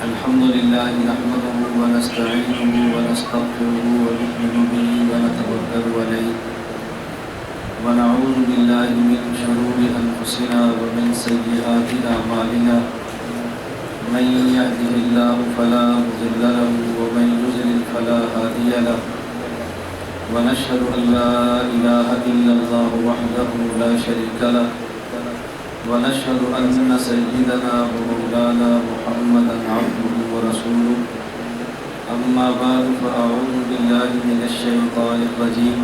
الحمد لله نحمده ونستعينه ونستغفره ونؤمن به ونتوكل عليه ونعوذ بالله من شرور أنفسنا ومن سيئات أعمالنا من يهده الله فلا مضل له ومن يضلل فلا هادي له ونشهد أن لا إله إلا الله وحده لا شريك له ونشهد أن سيدنا ومولانا محمدا عبده ورسوله أما بعد فأعوذ بالله من الشيطان الرجيم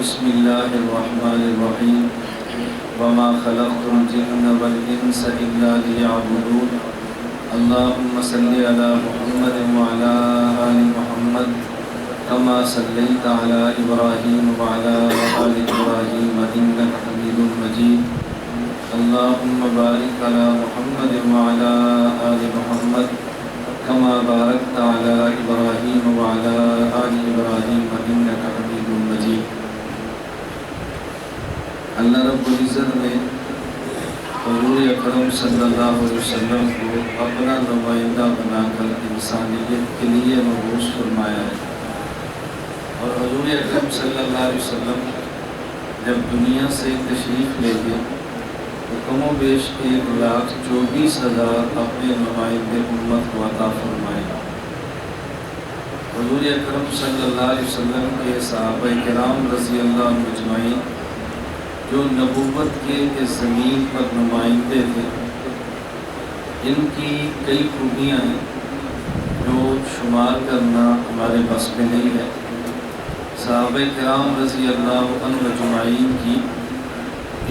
بسم الله الرحمن الرحيم وما خلقت الجن والإنس إلا ليعبدون اللهم صل على محمد وعلى آل محمد كما صليت على إبراهيم وعلى آل إبراهيم إنك حميد مجيد اللهم بارك على محمد وعلى آل محمد كما باركت على إبراهيم وعلى آل إبراهيم إنك حميد مجيد۔ اللہ رب العزت نے حضور اکرم صلی اللہ علیہ وسلم کو اپنا نمائندہ بنا کر انسانیت کے لیے مبعوث فرمایا ہے، اور حضور اکرم صلی اللہ علیہ وسلم جب دنیا سے تشریف لے گئے تو کم و بیش 1,24,000 اپنے نمائندے امت کو عطا فرمائے۔ حضور اکرم صلی اللہ علیہ وسلم کے صحابہ کرام رضی اللہ عنہ اجمعین جو نبوت کے اس زمین پر نمائندے تھے، ان کی کئی خوبیاں ہیں جو شمار کرنا ہمارے بس میں نہیں ہے۔ صحابہ کرام رضی اللہ عنہ اجمعین کی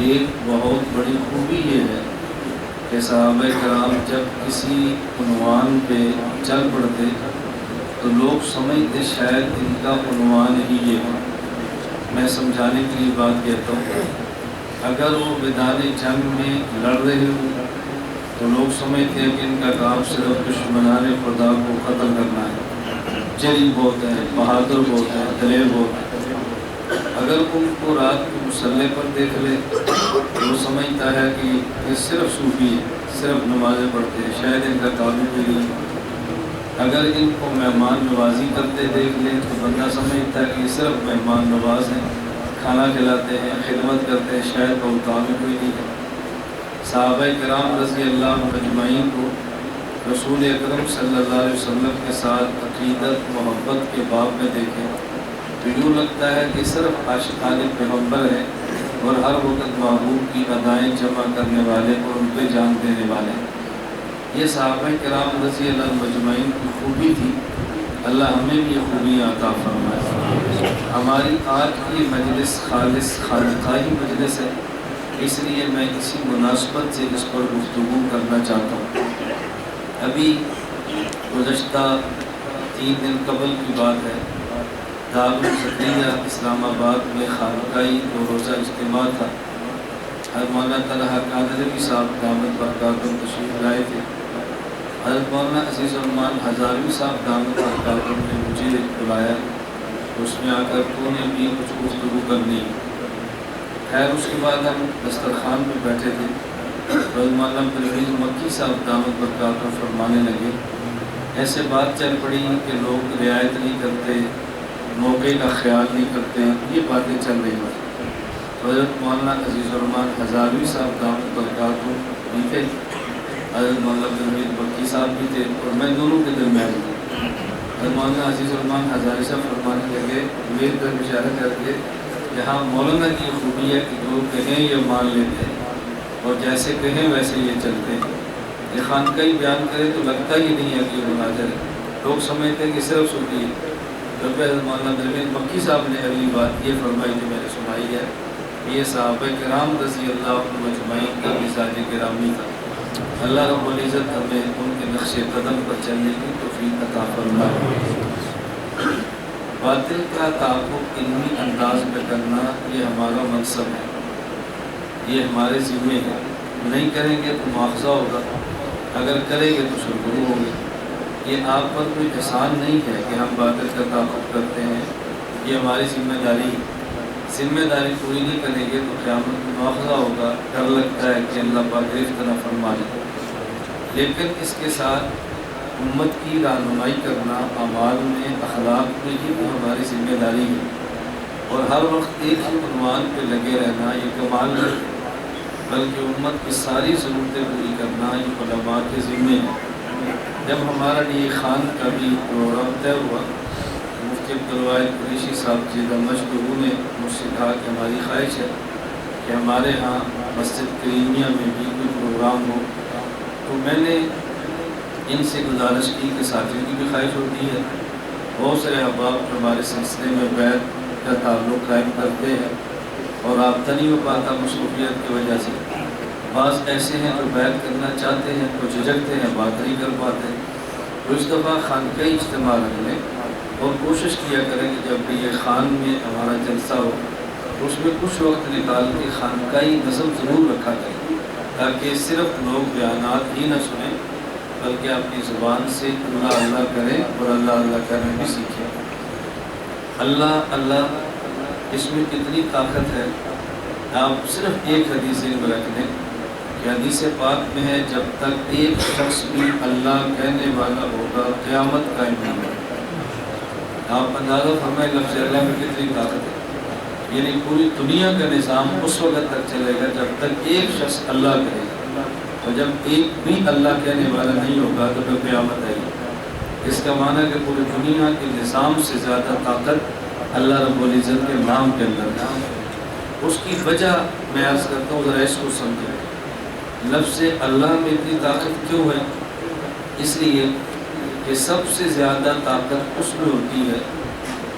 ایک بہت بڑی خوبی یہ ہے کہ صحابہ کرام جب کسی عنوان پہ چل پڑتے تو لوگ سمجھتے شاید ان کا عنوان ہی یہ ہے۔ میں سمجھانے کے لیے بات کہتا ہوں، اگر وہ میدان جنگ میں لڑ رہے ہوں تو لوگ سمجھتے ہیں کہ ان کا کام صرف دشمنان خدا کو قتل کرنا ہے، جری بہت ہے، بہادر بہت ہے، دلیر بہت ہے۔ اگر ان کو رات کو مسلح پر دیکھ لے تو وہ سمجھتا ہے کہ یہ صرف صوفی ہے، صرف نمازیں پڑھتے ہیں، شاید ان کا کام بھی نہیں۔ اگر ان کو مہمان نوازی کرتے دیکھ لیں تو بندہ سمجھتا ہے کہ یہ صرف مہمان نواز ہیں، کھانا کھلاتے ہیں، خدمت کرتے ہیں، شاید وہ کام کوئی نہیں ہے۔ صحابہ کرام رضی اللہ عنہ اجمعین کو رسول اکرم صلی اللہ علیہ وسلم کے ساتھ عقیدت محبت کے باب میں دیکھیں تو یوں لگتا ہے کہ صرف عاشقان پیغمبر ہیں اور ہر وقت محبوب کی ادائیں جمع کرنے والے اور ان پہ جان دینے والے ہیں۔ یہ صحابہ کرام رضی اللہ عنہ اجمعین کی خوبی تھی۔ اللہ ہمیں بھی یہ خوبیاں عطا فرمائے۔ ہماری آج کی مجلس خالص خالقائی مجلس ہے، اس لیے میں اسی مناسبت سے اس پر گفتگو کرنا چاہتا ہوں۔ ابھی گزشتہ 3 دن قبل کی بات ہے، دارالزکریہ اسلام آباد میں خانقاہی 2 روزہ اجتماع تھا۔ حضرت مولانا طلحہ قادری صاحب دامت برکاتہ تشریف لائے تھے۔ حضرت مولانا عزیز الرحمان ہزاروی صاحب دامت برکاتہ نے مجھے بلایا، اس میں آ کر تو نے بھی کچھ گفتگو کرنی۔ خیر اس کے بعد ہم دسترخوان پہ بیٹھے تھے، حضرت مولانا پرویز مکی صاحب دامت برکاتہ فرمانے لگے، ایسے بات چل پڑی کہ لوگ رعایت نہیں کرتے، موقع کا خیال نہیں کرتے، یہ باتیں چل رہی ہیں۔ حضرت مولانا عزیز الرحمان ہزاروی صاحب دامت برکاتہ بھی تھے، حضرت مولانا پرویز مکی صاحب بھی تھے، اور میں دونوں کے درمیان ہوں۔ حضرت مولانا عزیز الرحمان ہزاروی صاحب فرمانے لگے میرے طرف اشارہ کر کے، یہاں مولانا کی خوبی ہے کہ جو کہیں یہ مان لیتے ہیں اور جیسے کہیں ویسے یہ چلتے ہیں۔ یہ خانقاہی بیان کرے تو لگتا ہی نہیں ہے کہ یہ مناظر ہے، لوگ سمجھتے ہیں کہ صرف صوفی ہے۔ جب حضرت مولانا پرویز مکی صاحب نے اگلی بات یہ فرمائی جو میں نے سنائی ہے، یہ صحابہ کرام رضی اللہ عنہ اجمعین کا مزاج گرامی تھا۔ اللہ رب العزت ہمیں ان کے نقش قدم پر چلنے کی توفیق عطا فرمائے۔ باطل کا تعاقب علمی انداز میں کرنا یہ ہمارا منصب ہے، یہ ہمارے ذمے ہے۔ نہیں کریں گے تو مواخذہ ہوگا، اگر کریں گے تو سرگرو ہوں گے۔ یہ آپ پر کوئی احسان نہیں ہے کہ ہم باطل کا تعاقب کرتے ہیں، یہ ہماری ذمہ داری ہے۔ ذمہ داری پوری نہیں کریں گے تو قیامت میں مواخذہ ہوگا، ڈر لگتا ہے کہ اللہ پاک گرفت نہ فرما لے۔ لیکن اس کے ساتھ امت کی رہنمائی کرنا اعمال میں، اخلاق میں ہی وہ ہماری ذمہ داری ہے، اور ہر وقت ایک ہی عنوان پہ لگے رہنا یہ کمال نہیں ہے، بلکہ امت کی ساری ضرورتیں پوری کرنا یہ علماء کے ذمے ہے۔ جب ہمارا یہ خان کا بھی پروگرام طے ہوا، مفتی عبدالواحد قریشی صاحب جی دمشق نے مجھ سے کہا کہ ہماری خواہش ہے کہ ہمارے ہاں مسجد کریمیہ میں بھی کوئی پروگرام ہو، تو میں نے ان سے گزارش کی کہ ساتھیوں کی بھی خواہش ہوتی ہے، بہت سارے احباب جو ہمارے سلسلے میں بیعت کا تعلق قائم کرتے ہیں اور رابطہ نہیں ہو پاتا مصروفیت کی وجہ سے، بعض ایسے ہیں جو بیعت کرنا چاہتے ہیں تو جھجکتے ہیں، بات نہیں کر پاتے، تو اس دفعہ خانقاہی اجتماع رکھ لیں اور کوشش کیا کریں کہ جب بھی یہ خان میں ہمارا جلسہ ہو تو اس میں کچھ وقت نکال کے خانقاہی نظم ضرور رکھا کریں، تاکہ صرف لوگ بیانات ہی نہ سنیں بلکہ اپنی زبان سے اللہ اللہ کریں اور اللہ اللہ کرنے بھی سیکھیں۔ اللہ اللہ اس میں کتنی طاقت ہے، آپ صرف ایک حدیث میں رکھ لیں کہ حدیث پاک میں ہے جب تک ایک شخص بھی اللہ کہنے والا ہوگا قیامت قائم نہیں ہوگا۔ آپ اندازہ فرمائیں لفظ اللہ میں کتنی طاقت ہے، یعنی پوری دنیا کا نظام اس وقت تک چلے گا جب تک ایک شخص اللہ کہے گا، اور جب ایک بھی اللہ کہنے والا نہیں ہوگا تو پھر قیامت آئے گی۔ اس کا معنی ہے کہ پوری دنیا کے نظام سے زیادہ طاقت اللہ رب العزت کے نام کے اندر ہے۔ اس کی وجہ میں عرض کرتا ہوں، ذرا اس کو سمجھیں، لفظ اللہ میں اتنی طاقت کیوں ہے؟ اس لیے کہ سب سے زیادہ طاقت اس میں ہوتی ہے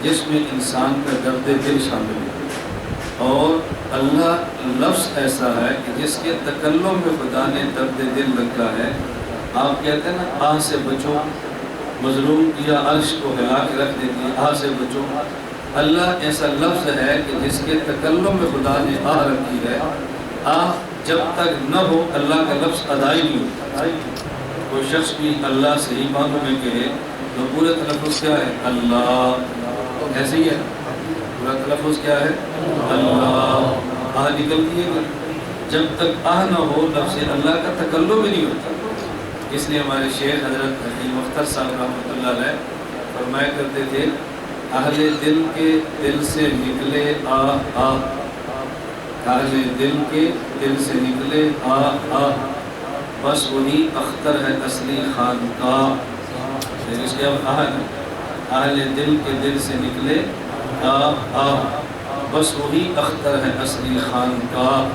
جس میں انسان کا درد دل شامل ہے، اور اللہ لفظ ایسا ہے کہ جس کے تکلم میں خدا نے درد دل رکھا ہے۔ آپ کہتے ہیں نا آہ سے بچو، مظلوم کیا عرش کو ہلا کے رکھ دیتی ہے، آہ سے بچو۔ اللہ ایسا لفظ ہے کہ جس کے تکلم میں خدا نے آہ رکھی ہے، آہ جب تک نہ ہو اللہ کا لفظ ادا ہی نہیں ہوتا۔ کوئی شخص بھی اللہ صحیح معنوں میں کہے تو پورے تلفظ کیا ہے؟ اللہ، ایسے ہی ہے، پورا تلفظ کیا ہے؟ اللہ، آہ نکلتی ہے، جب تک آہ نہ ہو لفظ اللہ کا تکلم بھی نہیں ہوتا۔ اس لیے ہمارے شیخ حضرت حکیم اختر صاحب رحمۃ اللہ علیہ فرمایا کرتے تھے، اہل دل کے دل سے نکلے آہ آہ، اہل دل کے دل سے نکلے آہ آہ، بس وہی اختر ہے اصلی خانقاہ۔ اس کے اب آہ ہے، اہل دل کے دل سے نکلے آہ آہ، بس وہی اختر ہے اصلی خانقاہ۔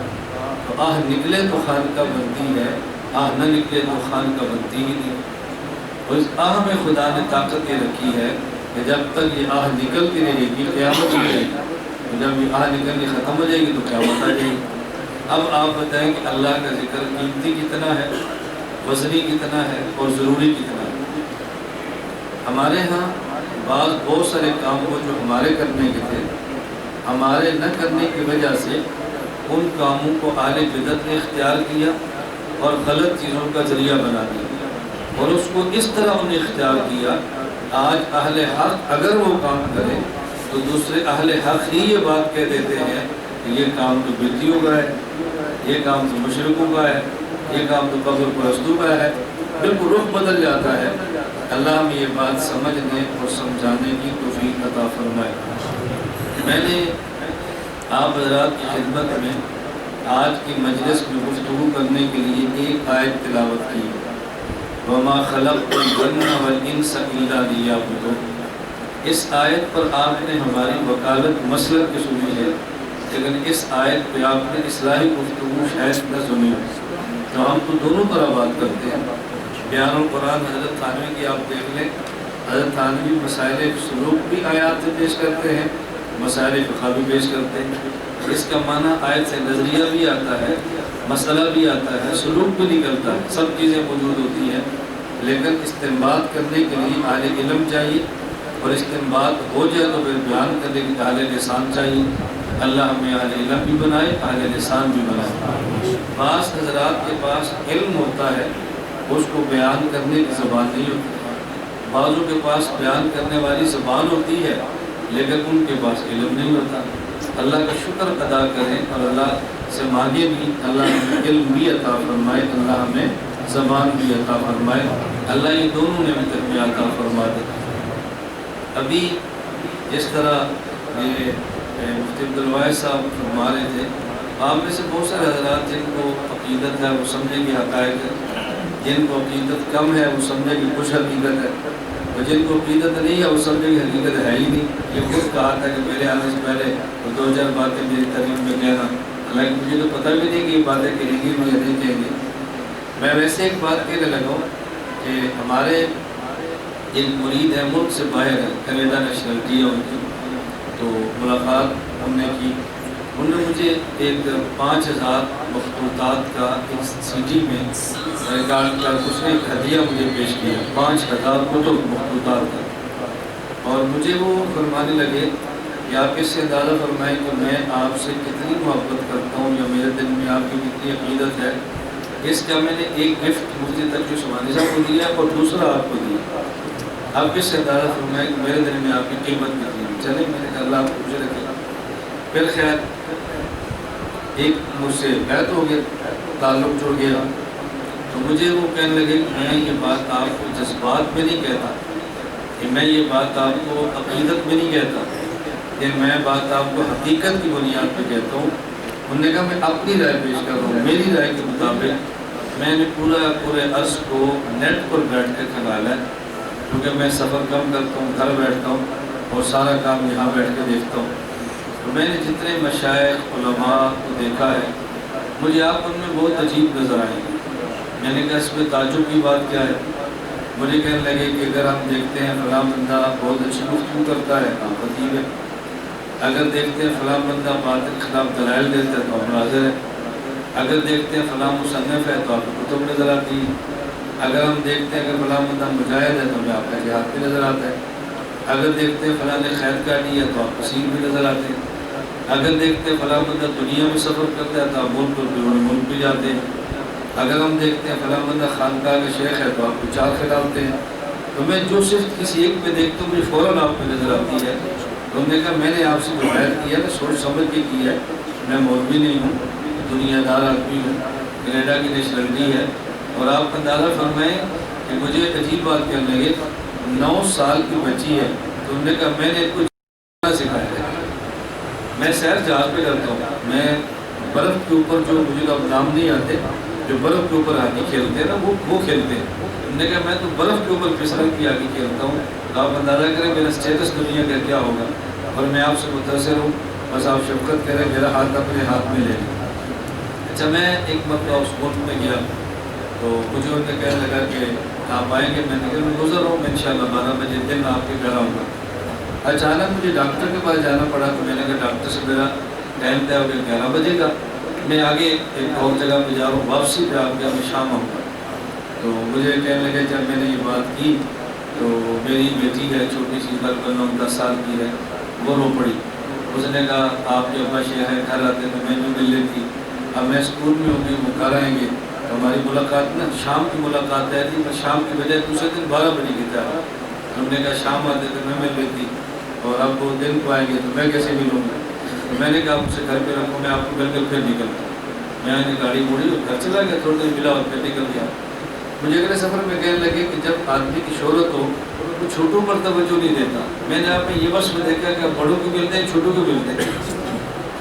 تو آہ نکلے تو خانقاہ بنتی ہے، آہ نہ نکلے تو خانقاہ بنتی ہی نہیں۔ اور اس آہ میں خدا نے طاقت یہ رکھی ہے کہ جب تک یہ آہ نکلتی رہے گی قیامت ہو جائے گی، جب یہ آہ نکلنی ختم ہو جائے گی تو قیامت آ جائے گی۔ اب آپ بتائیں کہ اللہ کا ذکر قیمتی کتنا ہے، وزنی کتنا ہے اور ضروری کتنا ہے۔ ہمارے ہاں بہت سارے کام ہو جو ہمارے کرنے کے تھے، ہمارے نہ کرنے کی وجہ سے ان کاموں کو اہل بدعت نے اختیار کیا اور غلط چیزوں کا ذریعہ بنا دیا، اور اس کو اس طرح انہیں اختیار کیا۔ آج اہل حق اگر وہ کام کرے تو دوسرے اہل حق ہی یہ بات کہہ دیتے ہیں کہ یہ کام تو بدعتیوں کا ہے، یہ کام تو مشرکوں کا ہے، یہ کام تو قبر پرستوں کا ہے، بالکل رخ بدل جاتا ہے۔ اللہ ہمیں یہ بات سمجھنے اور سمجھانے کی توفیق عطا فرمائے۔ میں نے آپ حضرات کی خدمت میں آج کی مجلس میں گفتگو کرنے کے لیے ایک آیت تلاوت کی، وَمَا خَلَقْتُ الْجِنَّ وَالْإِنسَ إِلَّا لِيَعْبُدُونِ۔ اس آیت پر آپ نے ہماری وکالت مسلک کی سنی ہے، لیکن اس آیت پہ آپ نے اصلاحی گفتگو شاید نہ سنی، تو ہم تو دونوں طرح بات کرتے ہیں۔ بیان القرآن حضرت تھانوی کی آپ دیکھ لیں، حضرت تھانوی مسائل سلوک بھی آیات سے پیش کرتے ہیں، مسائل فقہ بھی پیش کرتے ہیں۔ اس کا معنی آیت سے نظریہ بھی آتا ہے، مسئلہ بھی آتا ہے، سلوک بھی نکلتا ہے، سب چیزیں موجود ہوتی ہیں، لیکن استنباط کرنے کے لیے اہل علم چاہیے، اور استنباط ہو جائے تو پھر بیان کرنے کے لیے اہل لسان چاہیے۔ اللہ ہمیں اہل علم بھی بنائے، اہل لسان بھی بنائے۔ بعض حضرات کے پاس علم ہوتا ہے، اس کو بیان کرنے کی زبان نہیں ہوتی، بعضوں کے پاس بیان کرنے والی زبان ہوتی ہے لیکن ان کے پاس علم نہیں ہوتا۔ اللہ کا شکر ادا کریں اور اللہ سے مانگے بھی، اللہ ہمیں علم بھی عطا فرمائے، اللہ ہمیں زبان بھی عطا فرمائے، اللہ یہ دونوں نعمتیں بھی عطا فرما دے۔ ابھی جس طرح یہ مفتی عبدالواحد صاحب فرما رہے تھے، آپ میں سے بہت سارے حضرات جن کو عقیدت ہے وہ سمجھیں گے حقائق ہے، جن کو عقیدت کم ہے وہ سمجھیں گے کچھ حقیقت ہے، اور جن کو عقیدت نہیں ہے وہ سمجھیں گے حقیقت ہے ہی نہیں۔ یہ خود کہا تھا کہ میرے آنے سے پہلے وہ 2000 باتیں میری تعریف میں کہنا، حالانکہ مجھے تو پتہ بھی نہیں کہ یہ باتیں کہیں گی یا نہیں کہیں گے۔ میں ویسے ایک بات کہنے لگا ہوں کہ ہمارے ایک مرید ہیں ملک سے باہر ہے، کینیڈا نیشنلٹی ہے ان کی، تو ملاقات ہم نے کی، انہوں نے مجھے ایک 5000 مخطوطات کا ایک سی ڈی میں ریکارڈ کر اس نے ایک ہدیہ مجھے پیش کیا، 5000 کتب مخطوطات کا، اور مجھے وہ فرمانے لگے کہ آپ اس سے اندازہ فرمائیں کہ میں آپ سے کتنی محبت کرتا ہوں یا میرے دل میں آپ کی کتنی عقیدت ہے۔ اس کا میں نے ایک گفٹ مفتی تقی عثمانی صاحب کو دیا اور دوسرا آپ کو دیا، آپ اس سے اندازہ فرمائیں کہ میرے دل میں آپ کی قیمت کتنی ہے۔ چلیں میں نے کہا اللہ آپ کو مجھے رکھے۔ پھر خیر ایک مجھ سے بیعت ہو گیا، تعلق جڑ گیا، تو مجھے وہ کہنے لگے کہ میں یہ بات آپ کو جذبات میں نہیں کہتا، کہ میں یہ بات آپ کو عقیدت میں نہیں کہتا، کہ میں بات آپ کو حقیقت کی بنیاد پہ کہتا ہوں۔ انہوں نے کہا میں اپنی رائے پیش کر رہا ہوں، میری رائے کے مطابق میں نے پورے عرض کو نیٹ پر بیٹھ کے کھنگالا ہے، کیونکہ میں سفر کم کرتا ہوں، گھر بیٹھتا ہوں اور سارا کام یہاں بیٹھ کے دیکھتا ہوں، تو میں نے جتنے مشائخ علماء کو دیکھا ہے مجھے آپ ان میں بہت عجیب نظر آئے۔ میں نے کہا اس میں تعجب کی بات کیا ہے؟ مجھے کہنے لگے کہ اگر ہم دیکھتے ہیں فلاں بندہ بہت اچھی گفتگو کرتا ہے تو آپ خطیب ہے، اگر دیکھتے ہیں فلاں بندہ باطل کے خلاف دلائل دیتا ہے تو آپ مناظر ہے، اگر دیکھتے ہیں فلاں مصنف ہے تو آپ کو کتب نظر آتی ہے، اگر ہم دیکھتے ہیں کہ فلاں بندہ مجاہد ہے تو ہمیں آپ کا جہاد بھی نظر آتا ہے، اگر دیکھتے ہیں فلاں نے خیر کاٹی ہے تو آپ کو سیر بھی نظر آتے ہیں، اگر دیکھتے ہیں فلاں بندہ دنیا میں سفر کرتا ہے تو آپ ملک اور بیرون ملک بھی جاتے ہیں، اگر ہم دیکھتے ہیں فلاں بندہ خانقاہ کے شیخ ہے تو آپ کو چار کھلاتے ہیں، تو میں جو صرف کسی ایک پہ دیکھتا ہوں مجھے فوراً آپ پہ نظر آتی ہے۔ تو انہوں نے کہا میں نے آپ سے جو بیعت کی ہے نا سوچ سمجھ کے کی ہے، میں مولوی نہیں ہوں، دنیا دار آدمی ہوں، کینیڈا کی نیشنلٹی ہے، اور آپ اندازہ فرمائیں کہ مجھے عجیب بات کہنے لگے 9 سال کی بچی ہے، تو انہوں نے کہا میں نے کچھ سکھایا ہے، میں سیر جہاز پہ کرتا ہوں، میں برف کے اوپر جو مجھے تو اب نام نہیں آتے جو برف کے اوپر ہاکی کھیلتے ہیں نا وہ کھیلتے ہیں، انہوں نے کہا میں تو برف کے اوپر پھسل کی ہاکی کھیلتا ہوں، تو آپ اندازہ کریں میرا اسٹیٹس دنیا کا کیا ہوگا، اور میں آپ سے متاثر ہوں، بس آپ شفقت کریں میرا ہاتھ اپنے ہاتھ میں لے لیں۔ اچھا میں ایک مرتبہ اس ملک میں گیا تو مجھے ان نے کہنے لگا کہ آپ آئیں گے، میں نے کہا میں گزر رہا ہوں، میں انشاءاللہ 12 بجے دن آپ کے گھر آؤں گا۔ اچانک مجھے ڈاکٹر کے پاس جانا پڑا تو میں نے کہا ڈاکٹر سے میرا ٹائم طے ہو گیا 11 بجے کا، میں آگے ایک اور جگہ پہ جا رہا ہوں، واپسی پہ آپ کے میں شام آؤں گا۔ تو مجھے کہنے لگے جب میں نے یہ بات کی تو میری بیٹی ہے چھوٹی سی تقریباً 10 سال کی ہے، وہ رو پڑی، اس نے کہا آپ کے ابا شیخ ہیں گھر آتے تو میں بھی مل لیتی، اب میں اسکول میں ہوں گی وہ گھر آئیں گے، ہماری ملاقات نا شام کی ملاقات ہے تھی، پر شام کی بجائے دوسرے دن 12 بجے کی تھا، ہم نے کہا شام آتے تو میں مل لیتی، اور اب وہ دن کو آئیں گے تو میں کیسے ملوں گا؟ تو میں نے کہا آپ سے گھر پہ رکھو، میں آپ کو مل کر پھر نکلتا ہوں۔ میں نے گاڑی موڑی اور گھر چلا گیا، تھوڑی دیر ملا اور پھر نکل گیا۔ مجھے اگلے سفر میں کہنے لگے کہ جب آدمی کی شہرت ہو تو چھوٹوں پر توجہ نہیں دیتا، میں نے آپ میں یہ بس میں دیکھا کہ بڑوں کو ملتے ہیں چھوٹوں کو ملتے ہیں،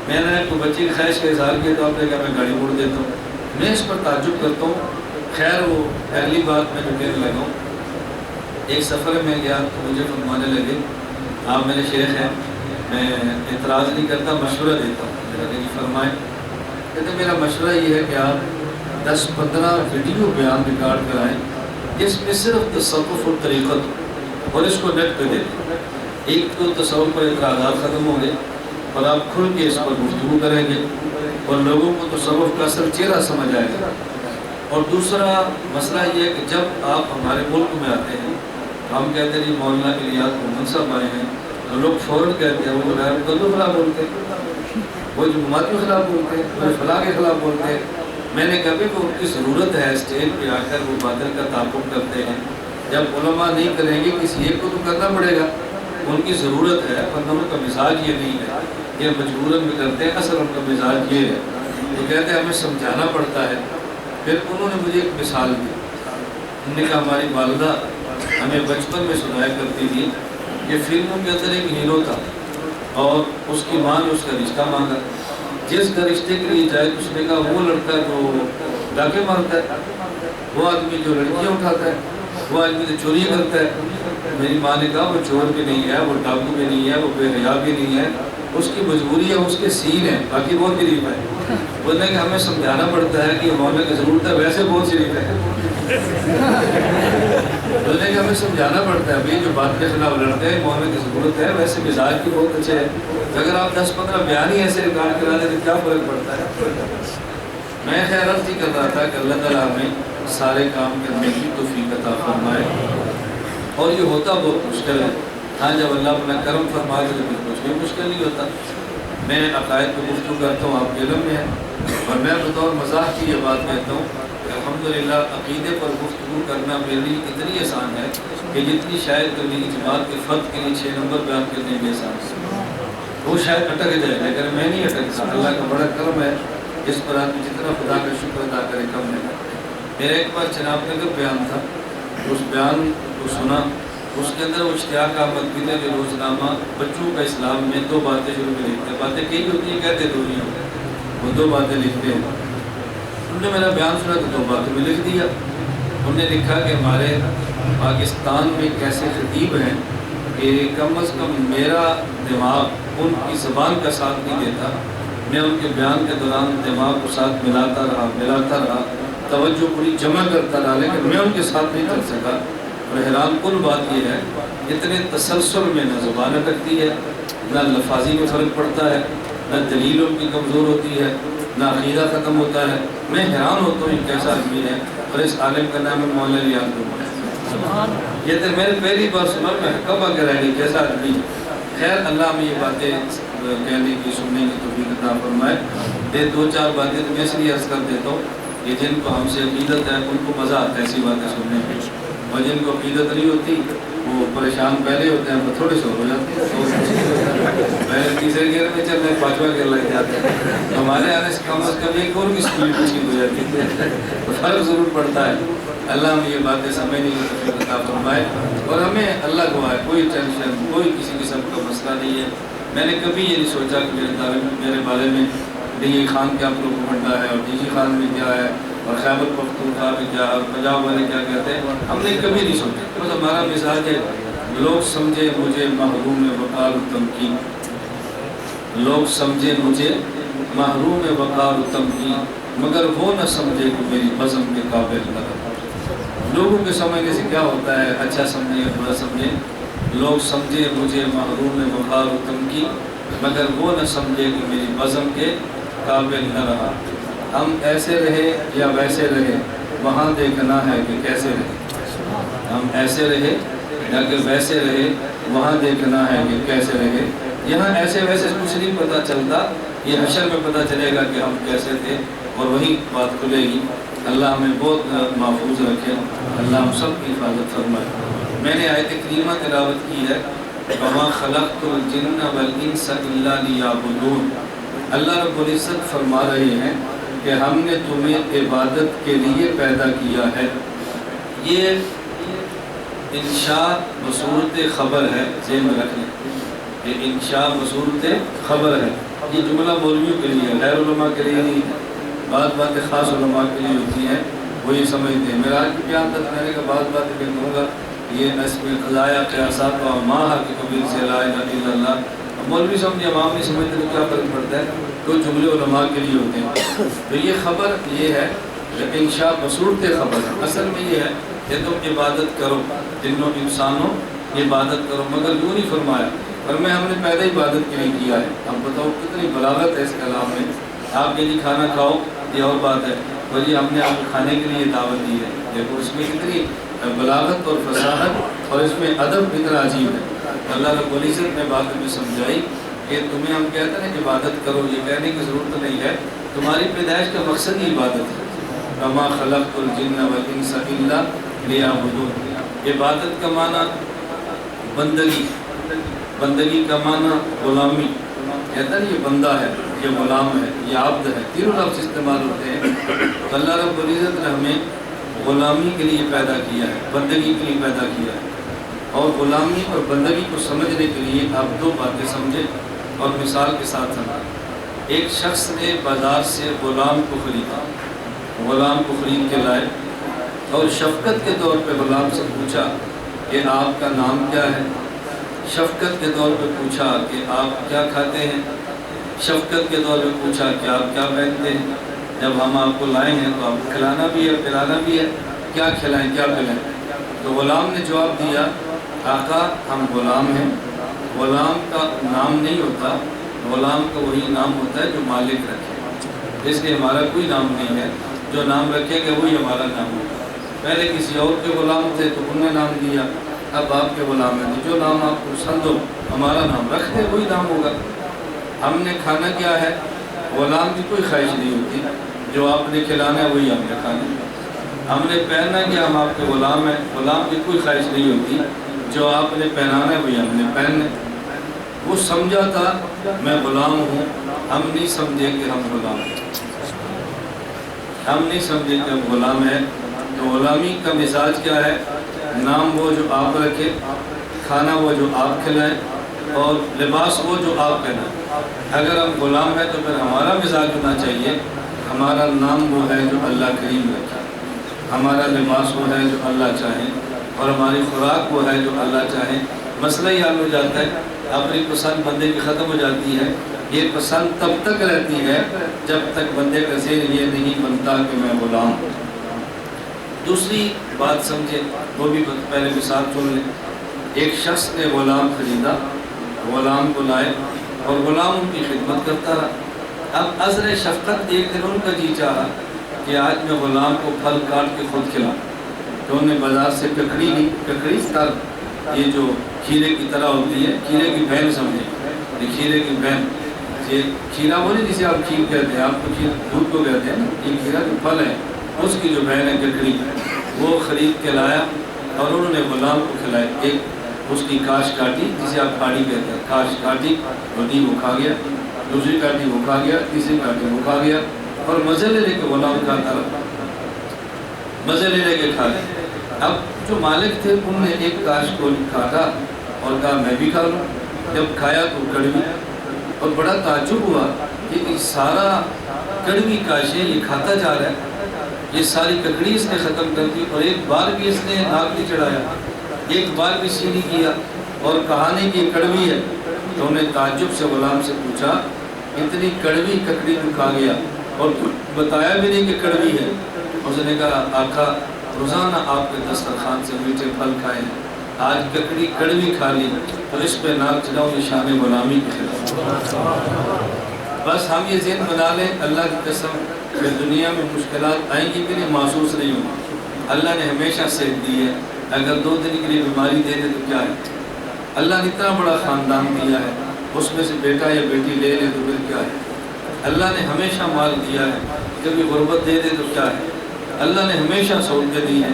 میں نے تو بچے کی خواہش کا اظہار کیا تو آپ نے کہا میں گاڑی موڑ دیتا ہوں، میں اس پر تعجب کرتا ہوں۔ خیر وہ پہلی بات میں جو کہنے لگا ہوں، ایک سفر میں گیا تو مجھے فرمانے لگے آپ میرے شیخ ہیں، میں اعتراض نہیں کرتا مشورہ دیتا ہوں، میرا کہ فرمائیں، کہتے میرا مشورہ یہ ہے کہ آپ 10-15 ویڈیو بیان ریکارڈ کرائیں جس میں صرف تصوف اور طریقت اور اس کو نیٹ پہ دیں، ایک تو تصوف پر اعتراضات ختم ہوں گے اور آپ کھل کے اس پر گفتگو کریں گے اور لوگوں کو تصوف کا اصل چہرہ سمجھ آئے گا، اور دوسرا مسئلہ یہ ہے کہ جب آپ ہمارے ملک میں آتے ہیں ہم کہتے ہیں جی مولانا الیاس محمد صاحب آئے ہیں تو لوگ فوراً کہتے ہیں وہ جو غیر مقدس کے خلاف بولتے ہیں، وہ جو جماعت کے خلاف بولتے ہیں، وہ فلاح کے خلاف بولتے ہیں۔ میں نے کبھی کو ان کی ضرورت ہے اسٹیج پہ آ کر وہ باطل کا تعاقب کرتے ہیں، جب علماء نہیں کریں گے کسی ایک کو تو کرنا پڑے گا، ان کی ضرورت ہے، ورنہ ان کا مزاج یہ نہیں ہے، یہ مجبوراً بھی کرتے ہیں، اصل ان کا مزاج یہ ہے، تو کہتے ہیں ہمیں سمجھانا پڑتا ہے۔ پھر انہوں نے مجھے ایک مثال دی، انہوں نے کہا ہماری والدہ ہمیں بچپن میں سنایا کرتی تھی کہ فلموں کے اندر ایک ہیرو تھا اور اس کی ماں نے اس کا رشتہ مانگا، جس کا رشتے کے لیے جائے تو اس نے کہا وہ لڑکا جو ڈاکے مارتا ہے، وہ آدمی جو لڑکیاں اٹھاتا ہے، وہ آدمی جو چوری کرتا ہے۔ میری ماں نے کہا وہ چور بھی نہیں ہے، وہ ڈاکو بھی نہیں ہے، وہ بے حیا بھی نہیں ہے، اس کی مجبوری ہے، اس کے سین ہے، باقی بہت غریب ہے۔ بولنے کہ ہمیں سمجھانا پڑتا ہے کہ مولا کی ضرورت ہے، ویسے بہت شریف ہے۔ بولنے کہ ہمیں سمجھانا پڑتا ہے ابھی جو بات کے خلاف لڑتے ہیں مولا کی ضرورت ہے، ویسے مزاج بھی بہت اچھے ہے، اگر آپ 10-15 بیان ہی ایسے ریکارڈ کرا دیں تو کیا فرق پڑتا ہے۔ میں خیر عرض ہی کر رہا تھا کہ اللہ تعالیٰ ہمیں سارے کام کرنے کی توفیق عطا فرمائے، اور یہ ہوتا بہت مشکل ہے، ہاں جب اللہ اپنا کرم فرما دے تو پھر کچھ بھی مشکل نہیں ہوتا۔ میں عقائد کو گفتگو کرتا ہوں، آپ کے علم میں ہے، اور میں بطور مزاح کی یہ بات کہتا ہوں کہ الحمدللہ عقیدے پر گفتگو کرنا میرے لیے اتنی آسان ہے کہ جتنی شاید کبھی جماعت کے فرد کے لیے 6 نمبر بیان کرنے بھی آسان ہے، وہ شاید اٹک جائے، لیکن میں نہیں اٹکتا، اللہ کا بڑا کرم ہے، اس پر آدمی جتنا خدا کا شکر ادا کرے کم ہے۔ میرا ایک بار چناب نگر بیان تھا، اس بیان کو سنا، اس کے اندر وہ اشتیاق احمد بھی تھے جو روزنامہ بچوں کا اسلام میں 2 باتیں شروع میں لکھتے ہیں، باتیں کئی ہوتی ہیں، کہتے 2 نہیں ہوتے، وہ 2 باتیں لکھتے ہیں۔ انہوں نے میرا بیان سنا تو 2 باتوں میں لکھ دیا۔ انہوں نے لکھا کہ ہمارے پاکستان میں کیسے خطیب ہیں کہ کم از کم میرا دماغ ان کی زبان کا ساتھ نہیں دیتا، میں ان کے بیان کے دوران دماغ کو ساتھ ملاتا رہا، توجہ پوری جمع کرتا رہا، لیکن میں ان کے ساتھ نہیں چل سکا۔ اور حیران کن بات یہ ہے، اتنے تسلسل میں نہ زبان اٹکتی ہے، نہ لفاظی میں فرق پڑتا ہے، نہ دلیلوں کی کمزور ہوتی ہے، نہ عقیدہ ختم ہوتا ہے۔ میں حیران ہوتا ہوں یہ کیسا آدمی ہے، اور اس عالم کا نام ہے مولانا ریاض الدین۔ یہ تو میں نے پہلی بار سنا، میں کب آ کے رہ گئی کیسا آدمی ہے۔ خیر اللہ ہمیں یہ باتیں کہنے کی سننے کی توفیق عطا فرمائے۔ 2-4 باتیں تو میں اس لیے عرض کر دیتا ہوں کہ جن کو ہم سے عقیدت ہے ان کو مزہ آتا ہے ایسی باتیں سننے میں، اور جن کو عقیدت نہیں ہوتی وہ پریشان پہلے ہوتے ہیں، وہ تھوڑے سے ہو جاتے ہیں، پہلے تیسرے گیئر میں چل رہے 5واں گیئر لگ جاتے ہیں۔ ہمارے آنے سے کم از کم ایک اور کی سپیڈ اونچی ہو جاتی ہے، فرق ضرور پڑتا ہے۔ اللہ ہمیں یہ باتیں سمجھنے کی توفیق عطا فرمائے، اور ہمیں اللہ گواہ ہے کوئی ٹینشن، کوئی کسی قسم کا مسئلہ نہیں ہے۔ میں نے کبھی یہ نہیں سوچا کہ میرے بارے میں ڈی خان کیا پروپیگنڈا ہے، اور ڈی جی خان میں کیا ہے، اور خیبر پختونخوا میں کیا، اور پنجاب والے کیا کہتے ہیں، ہم نے کبھی نہیں سوچا۔ بس ہمارا مزاج ہے لوگ سمجھے مجھے محروم وقار و تمکین، لوگ سمجھے مجھے محروم وقار و تمکین، مگر وہ نہ سمجھے کہ میری بزم کے قابل نہ رہا۔ لوگوں کے سمجھنے سے کیا ہوتا ہے، اچھا سمجھے برا سمجھے، لوگ سمجھے مجھے محروم وقار و تمکین، مگر وہ نہ سمجھے کہ میری بزم کے قابل نہ رہا۔ ہم ایسے رہے یا ویسے رہے، وہاں دیکھنا ہے کہ کیسے رہے۔ ہم ایسے رہے یا کہ ویسے رہے، وہاں دیکھنا ہے کہ کیسے رہے۔ یہاں ایسے ویسے کچھ نہیں پتہ چلتا، یہ حشر میں پتہ چلے گا کہ ہم کیسے تھے، اور وہی بات کھلے گی۔ اللہ ہمیں بہت محفوظ رکھے، اللہ ہم سب کی حفاظت فرمائے۔ میں نے آیت کریمہ تلاوت کی ہے، وَمَا خَلَقْتُ الْجِنَّ وَالْإِنسَ إِلَّا لِيَعْبُدُونَ۔ اللہ رب العزت فرما رہے ہیں کہ ہم نے تمہیں عبادت کے لیے پیدا کیا ہے۔ یہ انشاء بصورت خبر ہے، ذہن میں رکھ لیں، یہ انشاء بصورت خبر ہے۔ یہ جملہ مولویوں کے لیے، غیر علماء کے لیے نہیں، بعض باتیں خاص علماء کے لیے ہوتی ہیں، وہ یہ سمجھتے ہیں۔ میرا آج بھی بیان تک میں نے کہا بعض باتیں میں کہوں گا، یہ نسب قضایا قیاسات و ماہ کی قبیل سے لا الہ الا اللہ، مولوی سمجھے عوام نہیں سمجھتے تو کیا فرق پڑتا ہے، تو جملے علماء کے لیے ہوتے ہیں۔ تو یہ خبر یہ ہے کہ انشاء بصورت خبر ہے، اصل میں یہ ہے کہ تم عبادت کرو، جنوں انسانوں عبادت کرو، مگر یوں نہیں فرمایا، فرمایا ہم نے پیدا عبادت کے لیے کیا ہے۔ اب بتاؤ کتنی بلاغت ہے اس کلام میں۔ آپ کے لیے کھانا کھاؤ یہ اور بات ہے، اور یہ ہم نے آپ کو کھانے کے لیے دعوت دی ہے، دیکھو اس میں کتنی بلاغت اور فصاحت، اور اس میں ادب اتنا عجیب ہے۔ اللہ رب العزت نے بات میں سمجھائی کہ تمہیں ہم کہتے ہیں عبادت کرو، یہ کہنے کی ضرورت نہیں ہے، تمہاری پیدائش کا مقصد ہی عبادت ہے۔ وَمَا خَلَقْتُ الْجِنَّ وَالْإِنسَ إِلَّا لِيَعْبُدُونَ۔ عبادت کا معنی بندگی، بندگی کا معنی غلامی، کہتا ہے یہ بندہ ہے، یہ غلام ہے، یہ عبد ہے، تینوں لفظ استعمال ہوتے ہیں۔ تو اللہ رب العزت نے ہمیں غلامی کے لیے پیدا کیا ہے، بندگی کے لیے پیدا کیا ہے۔ اور غلامی اور بندگی کو سمجھنے کے لیے آپ دو باتیں سمجھیں اور مثال کے ساتھ سمجھیں۔ ایک شخص نے بازار سے غلام کو خریدا، غلام کو خرید کے لائے اور شفقت کے طور پہ غلام سے پوچھا کہ آپ کا نام کیا ہے، شفقت کے طور پہ پوچھا کہ آپ کیا کھاتے ہیں، شفقت کے طور پہ پوچھا کہ آپ کیا پہنتے ہیں، جب ہم آپ کو لائے ہیں تو آپ کو کھلانا بھی ہے پلانا بھی ہے، کیا کھلائیں کیا پلائیں۔ تو غلام نے جواب دیا، آقا ہم غلام ہیں، غلام کا نام نہیں ہوتا، غلام کا وہی نام ہوتا ہے جو مالک رکھے، اس لیے ہمارا کوئی نام نہیں ہے، جو نام رکھے گا وہی ہمارا نام ہوگا۔ پہلے کسی اور کے غلام تھے تو انہوں نے نام دیا، اب آپ کے غلام ہیں تو جو نام آپ کو پسند ہو ہمارا نام رکھ دے وہی نام ہوگا۔ ہم نے کھانا کیا ہے، غلام کی کوئی خواہش نہیں ہوتی، جو آپ نے کھلانا ہے وہی ہم نے کھانا ہے۔ ہم نے پہننا کیا، ہم آپ کے غلام ہیں، غلام کی کوئی خواہش نہیں ہوتی، جو آپ نے پہنانا ہے وہی ہم نے پہننا ہے۔ وہ سمجھا تھا میں غلام ہوں، ہم نہیں سمجھے کہ ہم غلام ہیں، ہم نہیں سمجھے کہ ہم غلام ہیں۔ تو غلامی کا مزاج کیا ہے، نام وہ جو آپ رکھے، کھانا وہ جو آپ کھلائیں، اور لباس وہ جو آپ پہنائیں۔ اگر ہم غلام ہیں تو پھر ہمارا مزاج ہونا چاہیے، ہمارا نام وہ ہے جو اللہ کریم رکھے، ہمارا لباس وہ ہے جو اللہ چاہے، اور ہماری خوراک وہ ہے جو اللہ چاہے۔ مسئلہ ہی حل ہو جاتا ہے، اپنی پسند بندے کی ختم ہو جاتی ہے۔ یہ پسند تب تک رہتی ہے جب تک بندے کا ذہن یہ نہیں بنتا کہ میں غلام ہوں۔ دوسری بات سمجھے، وہ بھی پہلے مثال سن لیں۔ ایک شخص نے غلام خریدا، غلام کو لائے اور غلام ان کی خدمت کرتا رہا۔ اب عذر شفقت ایک دن ان کا جی چاہا کہ آج میں غلام کو پھل کاٹ کے خود کھلاؤں، تو انہوں نے بازار سے ککڑی لی، ککڑی تر یہ جو کھیرے کی طرح ہوتی ہے، کھیرے کی بہن سمجھیں، یہ کھیرے کی بہن، یہ کھیرا وہ نہیں جسے آپ کھیر کہتے ہیں، آپ کو کھیر دودھ کو کہتے ہیں نا، یہ کھیرا جو پھل ہے اس کی جو بہن ہے ککڑی، وہ خرید کے لایا اور انہوں نے غلام کو کھلایا۔ ایک اس کی کاش کاٹی جسے آپ کھاڑی کہتے ہیں، کاش کاٹی، روٹی وہ کھا گیا، دوسری کاٹی وہ کھا گیا، تیسری کاٹی وہ کھا گیا، اور مزے لے لے کے غلام کھاتا رہا، مزے لے لے کے کھا گیا۔ اب جو مالک تھے انہوں نے ایک کاش کو کاٹا اور کہا میں بھی کھا لوں، جب کھایا تو کڑوی، اور بڑا تعجب ہوا کہ یہ سارا کڑوی کاشیں یہ کھاتا جا رہا ہے، یہ ساری ککڑی اس نے ختم کر دی، اور ایک بار بھی اس نے ناک نہیں چڑھایا، ایک بار بھی سی نہیں کیا، اور کہا نہیں کہ یہ کڑوی ہے۔ تو انہوں نے تعجب سے غلام سے پوچھا، اتنی کڑوی ککڑی تو کھا گیا اور بتایا بھی نہیں کہ کڑوی ہے۔ اس نے کہا آقا روزانہ آپ کے دسترخوان سے میٹھے پھل کھائے ہیں، آج ککڑی کڑوی کھا لی تو اس پہ ناک چڑھاؤ، یہ شان غلامی کے خلاف۔ بس ہم یہ ذہن بنا لیں، اللہ کی قسم کہ دنیا میں مشکلات آئیں گی کہ نہیں محسوس نہیں ہوگی۔ اللہ نے ہمیشہ صحت دی ہے، اگر 2 دن کے لیے بیماری دے دے تو کیا ہے؟ اللہ نے اتنا بڑا خاندان دیا ہے، اس میں سے بیٹا یا بیٹی لے لے تو پھر کیا ہے؟ اللہ نے ہمیشہ مال دیا ہے، کبھی غربت دے دے تو کیا ہے؟ اللہ نے ہمیشہ سہولتیں دی ہیں،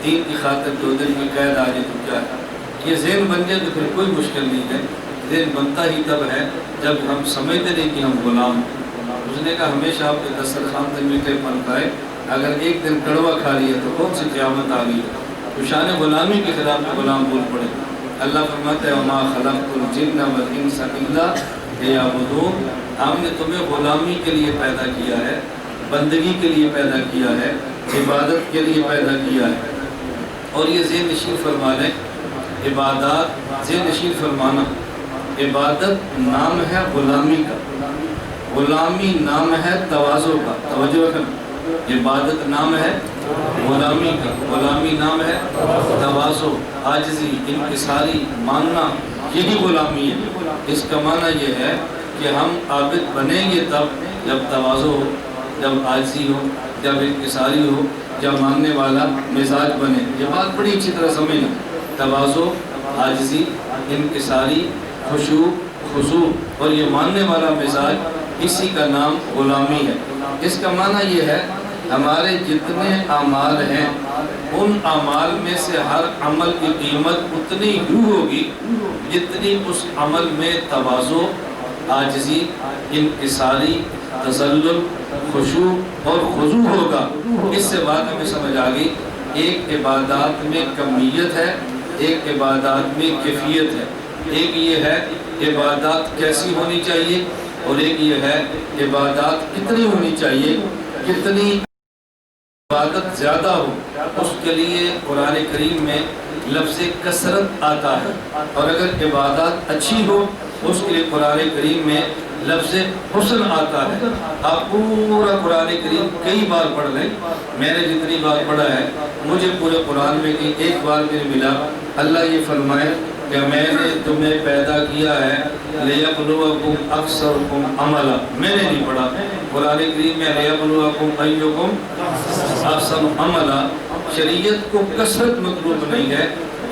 دین کی خاطر 2 دن کی قید آ جائے تو کیا ہے؟ یہ ذہن بن جائے تو پھر کوئی مشکل نہیں ہے۔ ذہن بنتا ہی تب ہے جب ہم سمجھتے نہیں کہ ہم غلام ہیں۔ اس نے کہا ہمیشہ آپ کے دسترخوان سے میٹھے پھل کھائے، اگر ایک دن کڑوا کھا لیا تو کون سی قیامت آ گئی؟ تو شان غلامی کے خلاف میں غلام بول پڑے۔ اللہ فرماتا ہے وما خلقت الجن والانس الا لیعبدون، ہم نے تمہیں غلامی کے لیے پیدا کیا ہے، بندگی کے لیے پیدا کیا ہے، عبادت کے لیے پیدا کیا ہے۔ اور یہ ذہن نشین فرما لیں، عبادات ذہن نشین فرمانا، عبادت نام ہے غلامی کا، غلامی نام ہے تواضع کا، توجہ رکھنا، عبادت نام ہے غلامی کا، غلامی نام ہے تواضع، عاجزی، انکساری، ماننا، یہی غلامی ہے۔ اس کا معنی یہ ہے کہ ہم عابد بنیں گے تب جب تواضع ہو، جب عاجزی ہو، جب انکساری ہو، جب ماننے والا مزاج بنے۔ یہ بات بڑی اچھی طرح سمجھنا، تواضع، عاجزی، انکساری، خشوع، خضوع اور یہ ماننے والا مزاج، اسی کا نام غلامی ہے۔ اس کا معنی یہ ہے ہمارے جتنے اعمال ہیں ان اعمال میں سے ہر عمل کی قیمت اتنی ہی ہوگی جتنی اس عمل میں تواضع، عاجزی، انکساری، تذلل، خشوع اور خضوع ہوگا۔ اس سے بات ہمیں سمجھ آ گئی ایک عبادات میں کمیت ہے، ایک عبادات میں کیفیت ہے۔ ایک یہ ہے عبادات کیسی ہونی چاہیے، اور ایک یہ ہے عبادات کتنی ہونی چاہیے، کتنی عبادت زیادہ ہو۔ اس کے لیے قرآن کریم میں لفظ کثرت آتا ہے، اور اگر عبادات اچھی ہو اس کے لیے قرآن کریم میں لفظ حسن آتا ہے۔ آپ پورا قرآن کریم کئی بار پڑھ لیں، میں نے جتنی بار پڑھا ہے مجھے پورے قرآن میں ایک بار بھی ملا اللہ یہ فرمائے کہ میں نے تمہیں پیدا کیا ہے لِيَبْلُوَكُمْ أَحْسَنُكُمْ عَمَلًا۔ میں نے نہیں پڑھا قرآن کریم میں لِيَبْلُوَكُمْ أَيُّكُمْ أَحْسَنُ عَمَلًا۔ شریعت کو کثرت مطلوب نہیں ہے،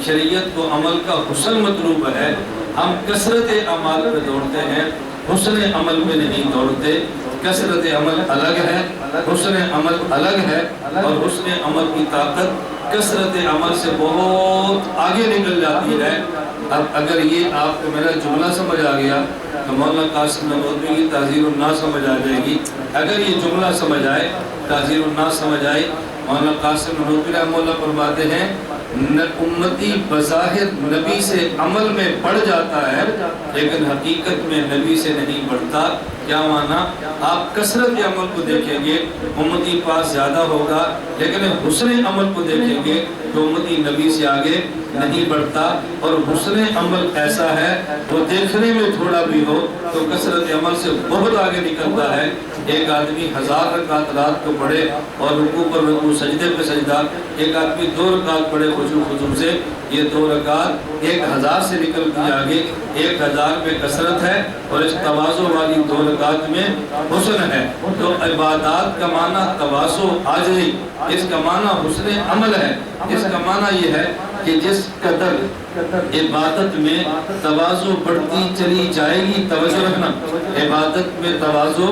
شریعت کو عمل کا حسن مطلوب ہے۔ ہم کثرت اعمال پہ دوڑتے ہیں، حسن عمل پہ نہیں دوڑتے۔ کثرت عمل الگ ہے، حسن عمل الگ ہے، اور حسن عمل کی طاقت کثرت عمل سے بہت آگے نکل جاتی ہے۔ اب اگر یہ آپ کو میرا جملہ سمجھ آ گیا تو مولانا قاسم نانوتوی کی تحذیر الناس سمجھ آ جائے گی۔ اگر یہ جملہ سمجھ آئے، تحذیر الناس سمجھ آئے، مولانا قاسم نانوتوی رحمہ اللہ فرماتے ہیں امتی بظاہر نبی سے عمل میں بڑھ جاتا ہے لیکن حقیقت میں نبی سے نہیں بڑھتا۔ کیا معنی؟ آپ کثرت عمل کو دیکھیں گے امتی پاس زیادہ ہوگا، لیکن حسن عمل کو دیکھیں گے تو امتی نبی سے آگے نہیں بڑھتا۔ اور حسن عمل ایسا ہے وہ دیکھنے میں تھوڑا بھی ہو تو کثرت عمل سے بہت آگے نکلتا ہے۔ ایک آدمی 1000 رکعت رات کو پڑھے اور رکوع پر رکوع سجدے پہ سجدہ، ایک آدمی 2 رکعت پڑھے خضوع سے، یہ 2 رکعت 1000 سے نکل کے آگے 1000 میں کثرت ہے، اور اس تواضع والی 2 رکعت میں حسن ہے۔ تو عبادات کا معنی تواضع عاجزی، اس کا معنی حسن عمل ہے۔ اس کا معنی یہ ہے کہ جس قدر عبادت میں تواضع بڑھتی چلی جائے گی، توجہ رکھنا، عبادت میں تواضع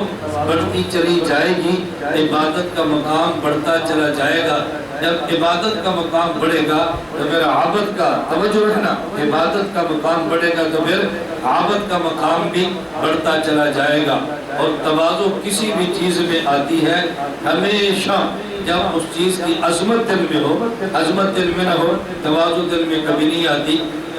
بڑھتی چلی جائے گی، عبادت کا مقام بڑھتا چلا جائے گا۔ جب عبادت کا مقام بڑھے گا تو پھر عابد کا، توجہ رکھنا، عبادت کا مقام بڑھے گا تو پھر عابد کا مقام بھی بڑھتا چلا جائے گا۔ اور تواضع کسی بھی چیز میں آتی ہے ہمیشہ جب اس چیز کی عظمت دل میں ہو۔ عظمت دل میں نہ ہو تواضع دل میں کبھی نہیں آتی۔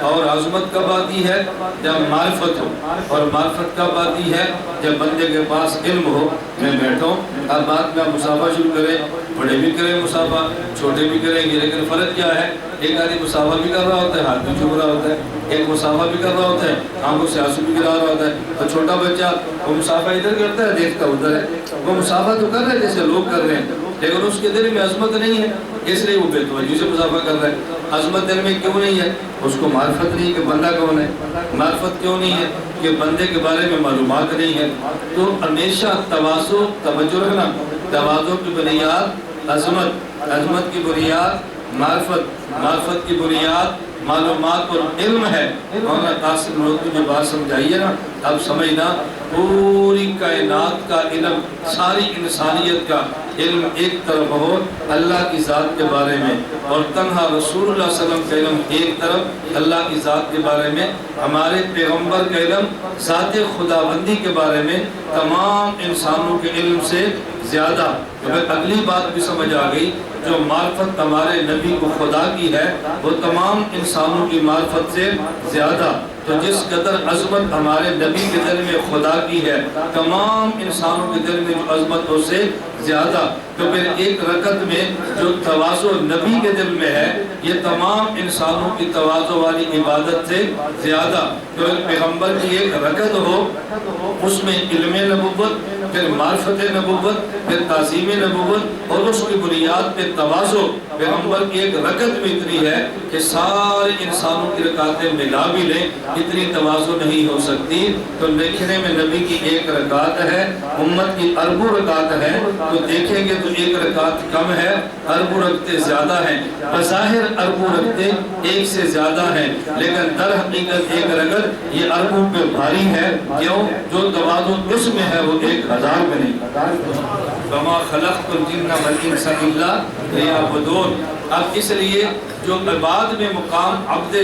اور عظمت کب آتی ہے؟ جب معرفت ہو، اور معرفت کب آتی ہے؟ جب بندے کے پاس علم ہو۔ میں بیٹھوں، اب بعد میں آپ مصافحہ شروع کریں، بڑے بھی کریں مصافحہ، چھوٹے بھی کریں گے، لیکن فرق کیا ہے؟ ایک آدمی مصافحہ بھی کر رہا ہوتا ہے، ہاتھ بھی چھو رہا ہوتا ہے، ایک مصافحہ بھی کر رہا ہوتا ہے، آنکھوں سے آنسو بھی گرا رہا ہوتا ہے۔ اور چھوٹا بچہ وہ مصافحہ ادھر کرتا ہے، دیکھتا ادھر ہے، وہ مصافحہ تو کر رہا ہے جیسے لوگ کر رہے ہیں، لیکن اس کے دل میں عظمت نہیں ہے، اس لیے وہ بے توجہی سے مصافحہ کر رہا ہے۔ عظمت دل میں کیوں نہیں ہے؟ اس کو معرفت نہیں کہ بندہ کون ہے۔ معرفت کیوں نہیں ہے؟ کہ بندے کے بارے میں معلومات نہیں ہے۔ تو ہمیشہ تواضع، توجہ رکھنا، تواضع کی بنیاد عظمت، عظمت کی بنیاد معرفت، معرفت کی بنیاد معلومات اور علم ہے۔ مولانا قاسم نانوتوی جو بات سمجھائی ہے نا، اب سمجھنا، پوری کائنات کا علم، ساری انسانیت کا علم ایک طرف ہو اللہ کی ذات کے بارے میں، اور تنہا رسول اللہ صلی اللہ علیہ وسلم کا علم ایک طرف اللہ کی ذات کے بارے میں، ہمارے پیغمبر کا علم ذات خداوندی کے بارے میں تمام انسانوں کے علم سے زیادہ۔ تو پھر اگلی بات بھی سمجھ آ گئی، جو معرفت ہمارے نبی کو خدا کی ہے وہ تمام انسانوں کی معرفت سے زیادہ۔ تو جس قدر عظمت ہمارے نبی کے دل میں خدا کی ہے، تمام انسانوں کے دل میں جو عظمت اس سے زیادہ۔ تو پھر ایک رکعت میں جو تواضع نبی کے دل میں ہے، یہ تمام انسانوں کی تواضع والی عبادت سے زیادہ۔ تو پیغمبر کی ایک رکعت ہو، اس میں علم نبوت، پھر معرفت نبوت، پھر تعظیم نبوت، اور اس کی بنیاد پہ تواضع۔ پیغمبر کی ایک رکعت میں اتنی ہے کہ سارے انسانوں کی رکعتیں ملا بھی لیں، اتنی تواضع نہیں ہو سکتی۔ تو دیکھنے میں نبی کی ایک رکعت ہے، امت کی اربوں رکعت ہے، تو دیکھیں گے تو ایک رکعت کم ہے، اربوں رکعتیں زیادہ ہیں۔ بظاہر اربوں رکعتیں ایک سے زیادہ ہیں، لیکن در حقیقت ایک رکعت یہ اربوں پہ بھاری ہے۔ کیوں؟ جو تواضع اس میں ہے وہ 1000 میں نہیں۔ وَمَا خَلَقْتُ الْجِنَّ وَالْإِنسَ إِلَّا لِيَعْبُدُونِ۔ اب اس لیے جو بعد میں مقام عبد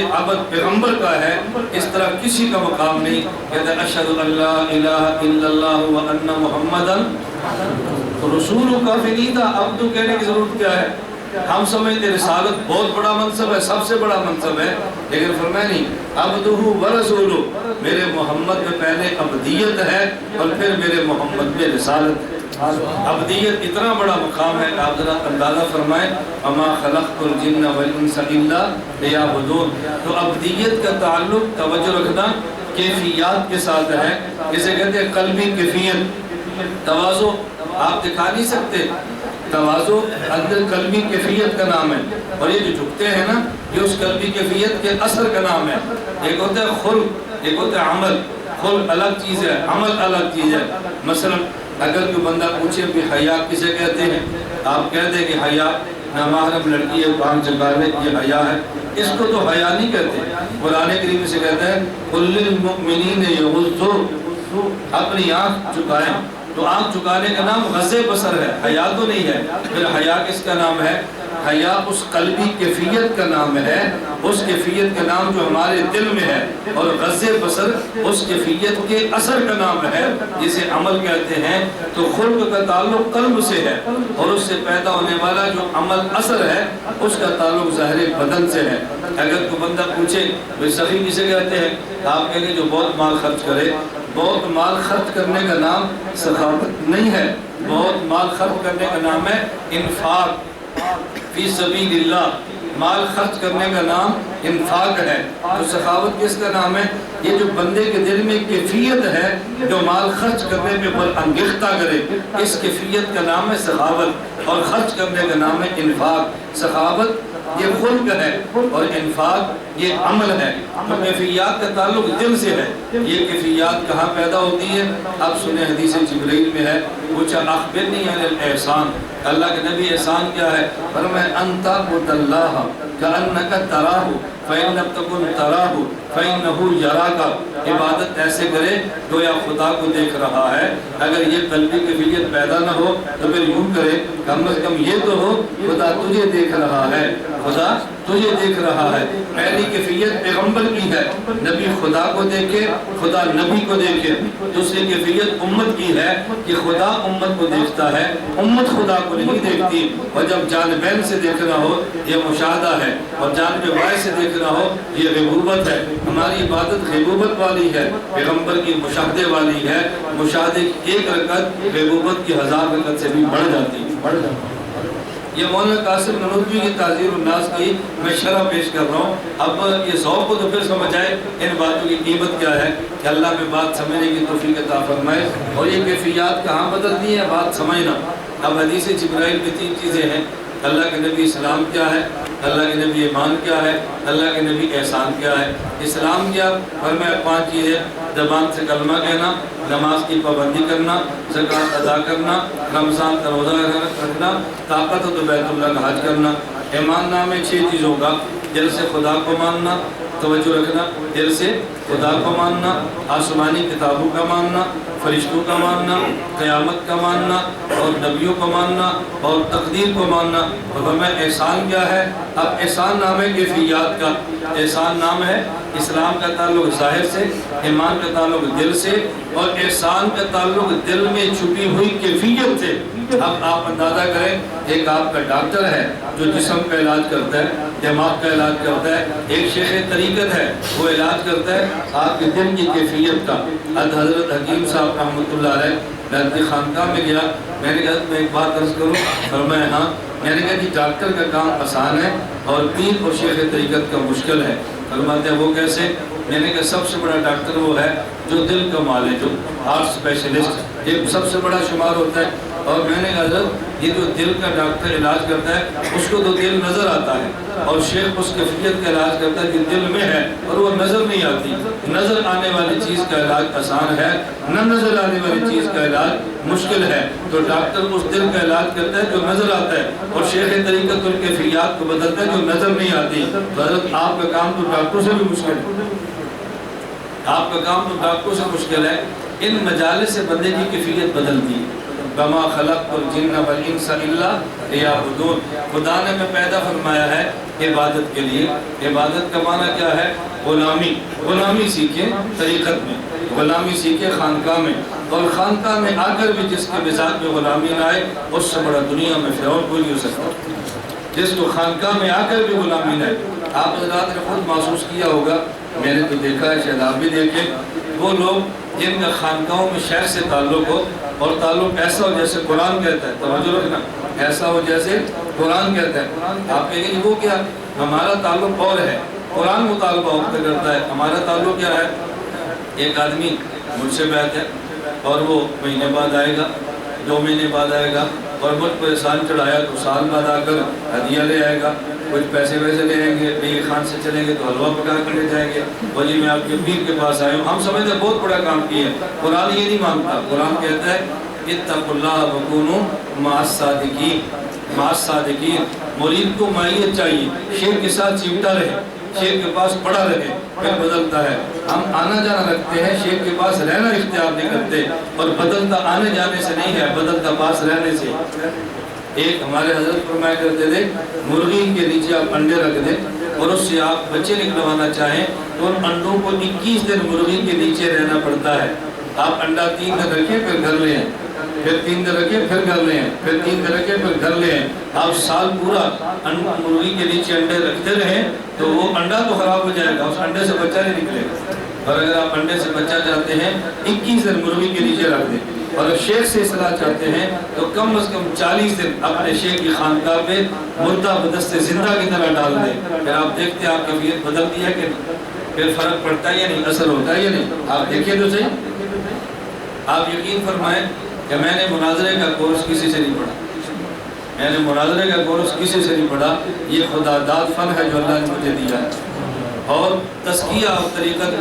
پیغمبر کا ہے، اس طرح کسی کا مقام نہیں۔ کہتے ہیں اشہد ان لا الہ الا اللہ وان محمدا رسول، کافی نہیں تھا، عبد کہنے کی ضرورت کیا ہے؟ ہم سمجھتے رسالت بہت بڑا منصب ہے، سب سے بڑا منصب ہے، لیکن فرمایا نہیں، عبدہ و رسولہ، میرے محمد میں پہلے عبدیت ہے اور پھر میرے محمد میں رسالت ہے۔ عبدیت اتنا بڑا مقام ہے کہ آپ ذرا اندازہ فرمائیں، وما خلقت الجن والانس الا لیعبدون۔ تو عبدیت کا تعلق، توجہ رکھنا، کیفیات کے ساتھ ہے، جسے کہتے ہیں قلبی کیفیت۔ تواضع آپ دکھا نہیں سکتے، تواضع اندر قلبی کیفیت کا نام ہے، اور یہ جو جھکتے ہیں نا، یہ اس قلبی کیفیت کے اثر کا نام ہے۔ ایک ہوتا ہے خلق، ایک ہوتا ہے عمل۔ خلق الگ چیز ہے، عمل الگ چیز ہے۔ مثلا اگر کوئی بندہ پوچھے کہ حیا کسے کہتے ہیں، آپ کہہ دیں کہ حیا نامحرم لڑکی ہے کام چکا لے، یہ حیا ہے، اس کو تو حیا نہیں کہتے۔ قرآن کریم سے کہتا ہے قل للمؤمنین یغضوا، اپنی آنکھ چکائیں۔ تو آنکھ چکانے کا نام غض بصر ہے، حیا تو نہیں ہے۔ پھر حیا کس کا نام ہے؟ حیا اس قلبی کیفیت کا نام ہے، اس کیفیت کا نام جو ہمارے دل میں ہے، اور غض بصر اس کیفیت کے اثر کا نام ہے، جسے عمل کہتے ہیں۔ تو خلق کا تعلق قلب سے ہے، اور اس سے پیدا ہونے والا جو عمل اثر ہے، اس کا تعلق ظاہر بدن سے ہے۔ اگر کوئی بندہ پوچھے وہ سخی کسے کہتے ہیں، آپ کہیں گے جو بہت مال خرچ کرے۔ بہت مال خرچ کرنے کا نام سخاوت نہیں ہے، بہت مال خرچ کرنے کا نام ہے انفاق فی سبیل اللہ۔ مال خرچ کرنے کا نام انفاق ہے۔ تو سخاوت کس کا نام ہے؟ یہ جو بندے کے دل میں کیفیت ہے، جو مال خرچ کرنے پہ بل انگیختہ کرے، اس کیفیت کا نام ہے سخاوت، اور خرچ کرنے کا نام ہے انفاق۔ سخاوت یہ خلق ہے اور انفاق یہ عمل ہے۔ تو کیفیات کا تعلق دل سے ہے۔ یہ کیفیات کہاں پیدا ہوتی ہے؟ اب سنیں، حدیث جبرائیل میں ہے، پوچھا اخبرنی عن الاحسان، اللہ کے نبی احسان کیا ہے؟ فرمایا ان تعبد اللہ کأنک تراہ فإن لم تکن تراہ فإنہ یراک۔ عبادت ایسے کرے گویا خدا کو دیکھ رہا ہے۔ اگر یہ قلبی کیفیت پیدا نہ ہو تو پھر یوں کرے، کم از کم یہ تو ہو خدا تجھے دیکھ رہا ہے، خدا تجھے دیکھ رہا ہے۔ پہلی کیفیت پیغمبر کی ہے، نبی خدا کو دیکھے، خدا نبی کو دیکھے۔ دوسری کیفیت امت کی ہے کہ خدا امت کو دیکھتا ہے، امت خدا کو نہیں دیکھتی۔ اور جب جانبین سے دیکھنا ہو یہ مشاہدہ ہے، اور جانب بائیں سے دیکھنا ہو یہ غیبوبت ہے۔ ہماری عبادت غیبوبت والی ہے، پیغمبر کی مشاہدے والی ہے۔ مشاہدے کی ایک رکعت غیبوبت کی 1000 رکعت سے بھی بڑھ جاتی ہے۔ یہ مولانا قاسم نانوتوی کی تعزیر الناس کی میں شرح پیش کر رہا ہوں۔ اب یہ ذوق کو تو پھر سمجھ آئے ان باتوں کی قیمت کیا ہے، کہ اللہ میں بات سمجھنے کی توفیق عطا فرمائے، اور یہ کیفیات کہاں بدلتی ہے، بات سمجھنا۔ اب حدیث جبرائیل میں 3 چیزیں ہیں، اللہ کے نبی اسلام کیا ہے، اللہ کے نبی ایمان کیا ہے، اللہ کے نبی احسان کیا ہے۔ اسلام کیا؟ فرمایا 5 چیزیں، زبان سے کلمہ کہنا، نماز کی پابندی کرنا، زکوٰۃ ادا کرنا، رمضان کا روزہ رکھنا، طاقت ہو تو بیت اللہ کا حج کرنا۔ ایمان نامے 6 چیزوں کا، دل سے خدا کو ماننا، توجہ رکھنا، دل سے خدا کو ماننا، آسمانی کتابوں کا ماننا، فرشتوں کا ماننا، قیامت کا ماننا، اور نبیوں کو ماننا، اور تقدیر کو ماننا۔ اور ہمیں احسان کیا ہے؟ اب احسان نام ہے کیفیات کا۔ احسان نام ہے اسلام کا تعلق ظاہر سے، ایمان کا تعلق دل سے، اور احسان کا تعلق دل میں چھپی ہوئی کیفیت سے۔ اب آپ اندازہ کریں، ایک آپ کا ڈاکٹر ہے جو جسم کا علاج کرتا ہے، دماغ کا علاج کرتا ہے، ایک شیخ طریقت ہے وہ علاج کرتا ہے آپ کے دل کی کیفیت کا۔ حضرت حکیم صاحب رحمۃ اللہ علیہ، میں اپنی خانقاہ میں گیا، میں نے کہا میں ایک بات عرض کروں، فرمایا ہاں۔ میں نے کہا کہ ڈاکٹر کا کام آسان ہے اور پیر اور شیخ طریقت کا مشکل ہے۔ فرماتے ہیں وہ کیسے؟ میں نے کہا سب سے بڑا ڈاکٹر وہ ہے جو دل کا معالج ہو، ہارٹ اسپیشلسٹ، یہ سب سے بڑا شمار ہوتا ہے۔ اور میں نے کہا حضرت یہ جو دل کا ڈاکٹر علاج کرتا ہے اس کو تو دل نظر آتا ہے، اور شیخ اس کیفیت کا علاج کرتا ہے جو دل میں ہے اور وہ نظر نہیں آتی۔ نظر آنے والی چیز کا علاج آسان ہے، نہ نظر آنے والی چیز کا علاج مشکل ہے۔ تو ڈاکٹر اس دل کا علاج کرتا ہے جو نظر آتا ہے، اور شیخ طریقت ان کیفیات کو بدلتا ہے جو نظر نہیں آتی۔ تو حضرت آپ کا کام تو ڈاکٹر سے بھی مشکل ہے، آپ کا کام تو ڈاکٹر سے مشکل ہے۔ ان مجالس سے بندے کی کیفیت بدلتی ہے۔ وما خلقت الجن والانس الا لیعبدون، خدا نے ہمیں پیدا فرمایا ہے عبادت کے لیے۔ عبادت کا معنی کیا ہے؟ غلامی۔ غلامی سیکھیں طریقت میں، غلامی سیکھیں خانقاہ میں، اور خانقاہ میں آ کر بھی جس کے مزاج میں غلامی نہ آئے، اس سے بڑا دنیا میں فرعون کوئی نہیں ہو سکتا۔ جس کو خانقاہ میں آ کر بھی غلامی ہے. آپ حضرات نے خود محسوس کیا ہوگا، میں نے تو دیکھا ہے، شاید آپ بھی دیکھیں، وہ لوگ جن کا خانقاہوں میں شیخ سے تعلق ہو اور تعلق ایسا ہو جیسے قرآن کہتا ہے، توجہ رکھنا، ایسا ہو جیسے قرآن کہتا ہے. آپ کہیں گے وہ کیا؟ ہمارا تعلق اور ہے، قرآن مطالبہ وقت کرتا ہے. ہمارا تعلق کیا ہے؟ ایک آدمی مجھ سے بیعت ہے اور وہ مہینے بعد آئے گا، 2 مہینے بعد آئے گا، اور مجھ پر احسان چڑھایا تو سال بعد آ کر ہدیہ لے آئے گا، کچھ پیسے ویسے لے آئیں گے، بے خان سے چلیں گے تو حلوہ پکا کر لے جائیں گے، اور جی میں آپ کے پیر کے پاس آئے ہوں. ہم سمجھتے ہیں بہت بڑا کام کیا ہے. قرآن یہ نہیں مانگتا. قرآن کہتا ہے اتقوا اللہ وکونوا مع الصادقین. مع الصادقین، مرید کو معیت چاہیے، شیخ کے ساتھ چمٹا رہے، شیخ کے پاس پڑا رہے، پھر بدلتا ہے. ہم آنا جانا رکھتے ہیں، شیخ کے پاس رہنا اختیار نہیں کرتے، اور بدلتا آنے جانے سے نہیں ہے، بدلتا پاس رہنے سے. ایک ہمارے حضرت فرمایا کرتے تھے مرغی کے نیچے آپ انڈے رکھ دیں اور اس سے آپ بچے نکلوانا چاہیں تو ان انڈوں کو 21 دن مرغی کے نیچے رہنا پڑتا ہے. آپ انڈا 3 دن رکھیں پھر گھر لے آئیں، پھر 3 دن رکھیں پھر گھر لے آئیں، پھر 3 دن رکھیں پھر گھر لے آئیں. آپ سال پورا مرغی کے نیچے انڈے رکھتے رہیں تو وہ انڈا تو خراب ہو جائے گا، اس انڈے سے بچہ نہیں نکلے گا. اور اگر آپ انڈے سے بچہ چاہتے ہیں 21 دن مرغی کے نیچے رکھ دیں، اور اگر شیخ سے اصلاح چاہتے ہیں تو کم از کم 40 دن اپنے شیخ کی خانقاہ پہ مردہ بدست زندہ کی طرح ڈال دیں. پھر آپ دیکھتے ہیں آپ کی طبیعت بدلتی ہے کہ پھر فرق پڑتا ہے یا نہیں، اثر ہوتا ہے یا نہیں. آپ دیکھیے تو صحیح. آپ یقین فرمائیں کہ میں نے مناظرے کا کورس کسی سے نہیں پڑھا، میں نے مناظرے کا کورس کسی سے نہیں پڑھا. یہ خدا داد فن ہے جو اللہ نے مجھے دیا ہے. اور تزکیہ اور طریقت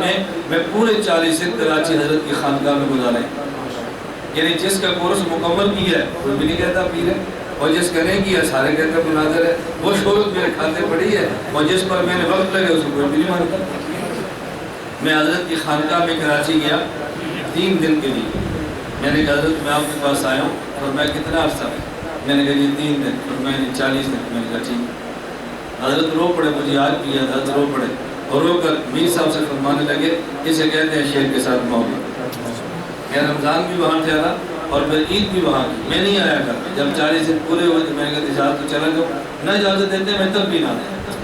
میں پورے 40 دن کراچی حضرت کی خانقاہ میں گزارے. یعنی جس کا کورس مکمل کیا ہے کوئی بھی نہیں کہتا پیر ہے، اور جس کا نہیں کیا سارے کہتے مناظر ہے. وہ شہرت میرے کھاتے پڑی ہے، اور جس پر میں نے وقت لگے اس کو کوئی بھی نہیں مانتا. میں حضرت کی خانقاہ میں کراچی گیا 3 دن کے لیے. میں نے کہا حضرت میں آپ کے پاس آیا ہوں، اور میں کتنا عرصہ ہے؟ میں نے کہا جی 3 دن. اور میں نے 40 دن. میں نے کہا ٹھیک. حضرت رو پڑے، مجھے یاد کیا، حضرت رو پڑے اور رو کر میر صاحب سے فرمانے لگے اسے کہتے ہیں شیخ کے ساتھ محبت. میں رمضان بھی وہاں ٹھہرا اور پھر عید بھی وہاں کی. میں نہیں آیا کر. جب 40 دن پورے ہوئے تو میں نے کہا اجازت تو چلا جاؤ. نہ اجازت دیتے میں تب بھی نہ دیں.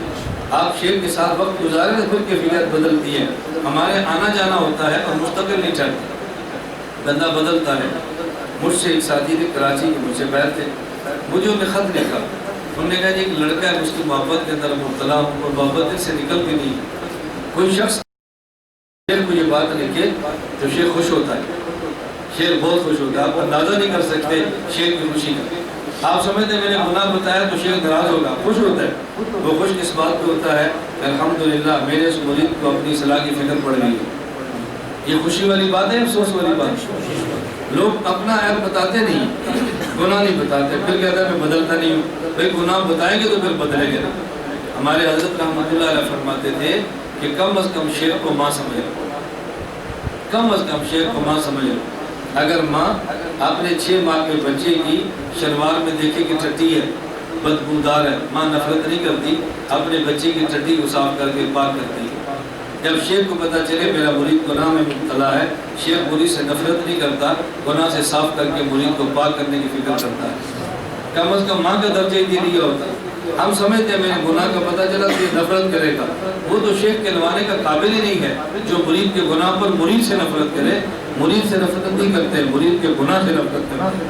آپ شیخ کے ساتھ وقت گزارے تو پھر کیفیت بدلتی ہے. ہمارے آنا جانا ہوتا ہے اور مستقل نہیں چلتا، بندہ بدلتا ہے. مجھ سے ایک ساتھی تھے کراچی کے، مجھ سے بیٹھ تھے، مجھے انہیں خط لکھا. انہوں نے کہا جی ایک لڑکا ہے، اس کی محبت کے اندر مبتلا ہوں اور محبت دل سے نکلتی نہیں. کوئی شخص شیخ کو یہ بات لکھے تو شیخ خوش ہوتا ہے، شیخ بہت خوش ہوتا ہے. آپ اندازہ نہیں کر سکتے شیخ کی خوشی کا. آپ سمجھتے ہیں میں نے گناہ بتایا تو شیخ ناراض ہوگا، خوش ہوتا ہے. وہ خوش اس بات پہ ہوتا ہے کہ الحمدللہ میرے اس مرید کو اپنی اصلاح کی فکر پڑ گئی ہے. یہ خوشی والی بات ہے، افسوس والی بات. لوگ اپنا عیب بتاتے نہیں، گناہ نہیں بتاتے، پھر کہتا ہے میں بدلتا نہیں ہوں. بھائی گناہ بتائیں گے تو پھر بدلیں گے. ہمارے حضرت رحمۃ اللہ علیہ فرماتے تھے کہ کم از کم شیخ کو ماں سمجھے، کم از کم شیخ کو ماں سمجھے. اگر ماں اپنے 6 ماہ کے بچے کی شلوار میں دیکھے کہ ٹٹی ہے، بدبودار ہے، ماں نفرت نہیں کرتی، اپنے بچے کی ٹٹی کو صاف کر کے پاک کرتی ہے. جب شیخ کو پتہ چلے میرا مرید گناہ میں مبتلا ہے، شیخ مرید سے نفرت نہیں کرتا، گناہ سے صاف کر کے مرید کو پاک کرنے کی فکر کرتا ہے. کم از کم ماں کا درجہ ہی دے دیا ہوتا. ہم سمجھتے ہیں میرے گناہ کا پتہ چلا تو یہ نفرت کرے گا. وہ تو شیخ کہلوانے کا قابل ہی نہیں ہے جو مرید کے گناہ پر مرید سے نفرت کرے. مرید سے نفرت نہیں کرتے، مرید کے گناہ سے نفرت کرتے.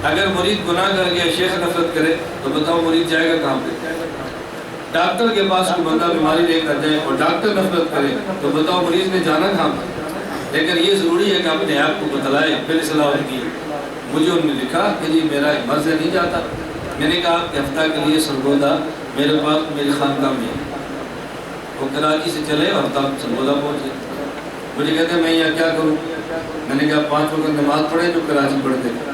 اگر مرید گناہ کر گیا شیخ نفرت کرے تو بتاؤ مرید جائے گا کہاں پہ؟ ڈاکٹر کے پاس کوئی بندہ بیماری لے کر جائے اور ڈاکٹر نفرت کرے تو بتاؤ مریض نے جانا کہاں پہ؟ لیکن یہ ضروری ہے کہ اپنے آپ کو بتلائے پھر اصلاح ہوتی ہے. مجھے انہوں نے لکھا کہ جی میرا مرض نہیں جاتا. میں نے کہا آپ کے ہفتہ کے لیے سرگودا میرے پاس میری خانقاہ میں ہے. وہ کراچی سے چلے اور تب سرگودا پہنچے. مجھے کہتے ہیں میں یہاں کیا کروں؟ میں نے کہا 5 وقت نماز پڑھے جو کراچی پڑھتے تھے،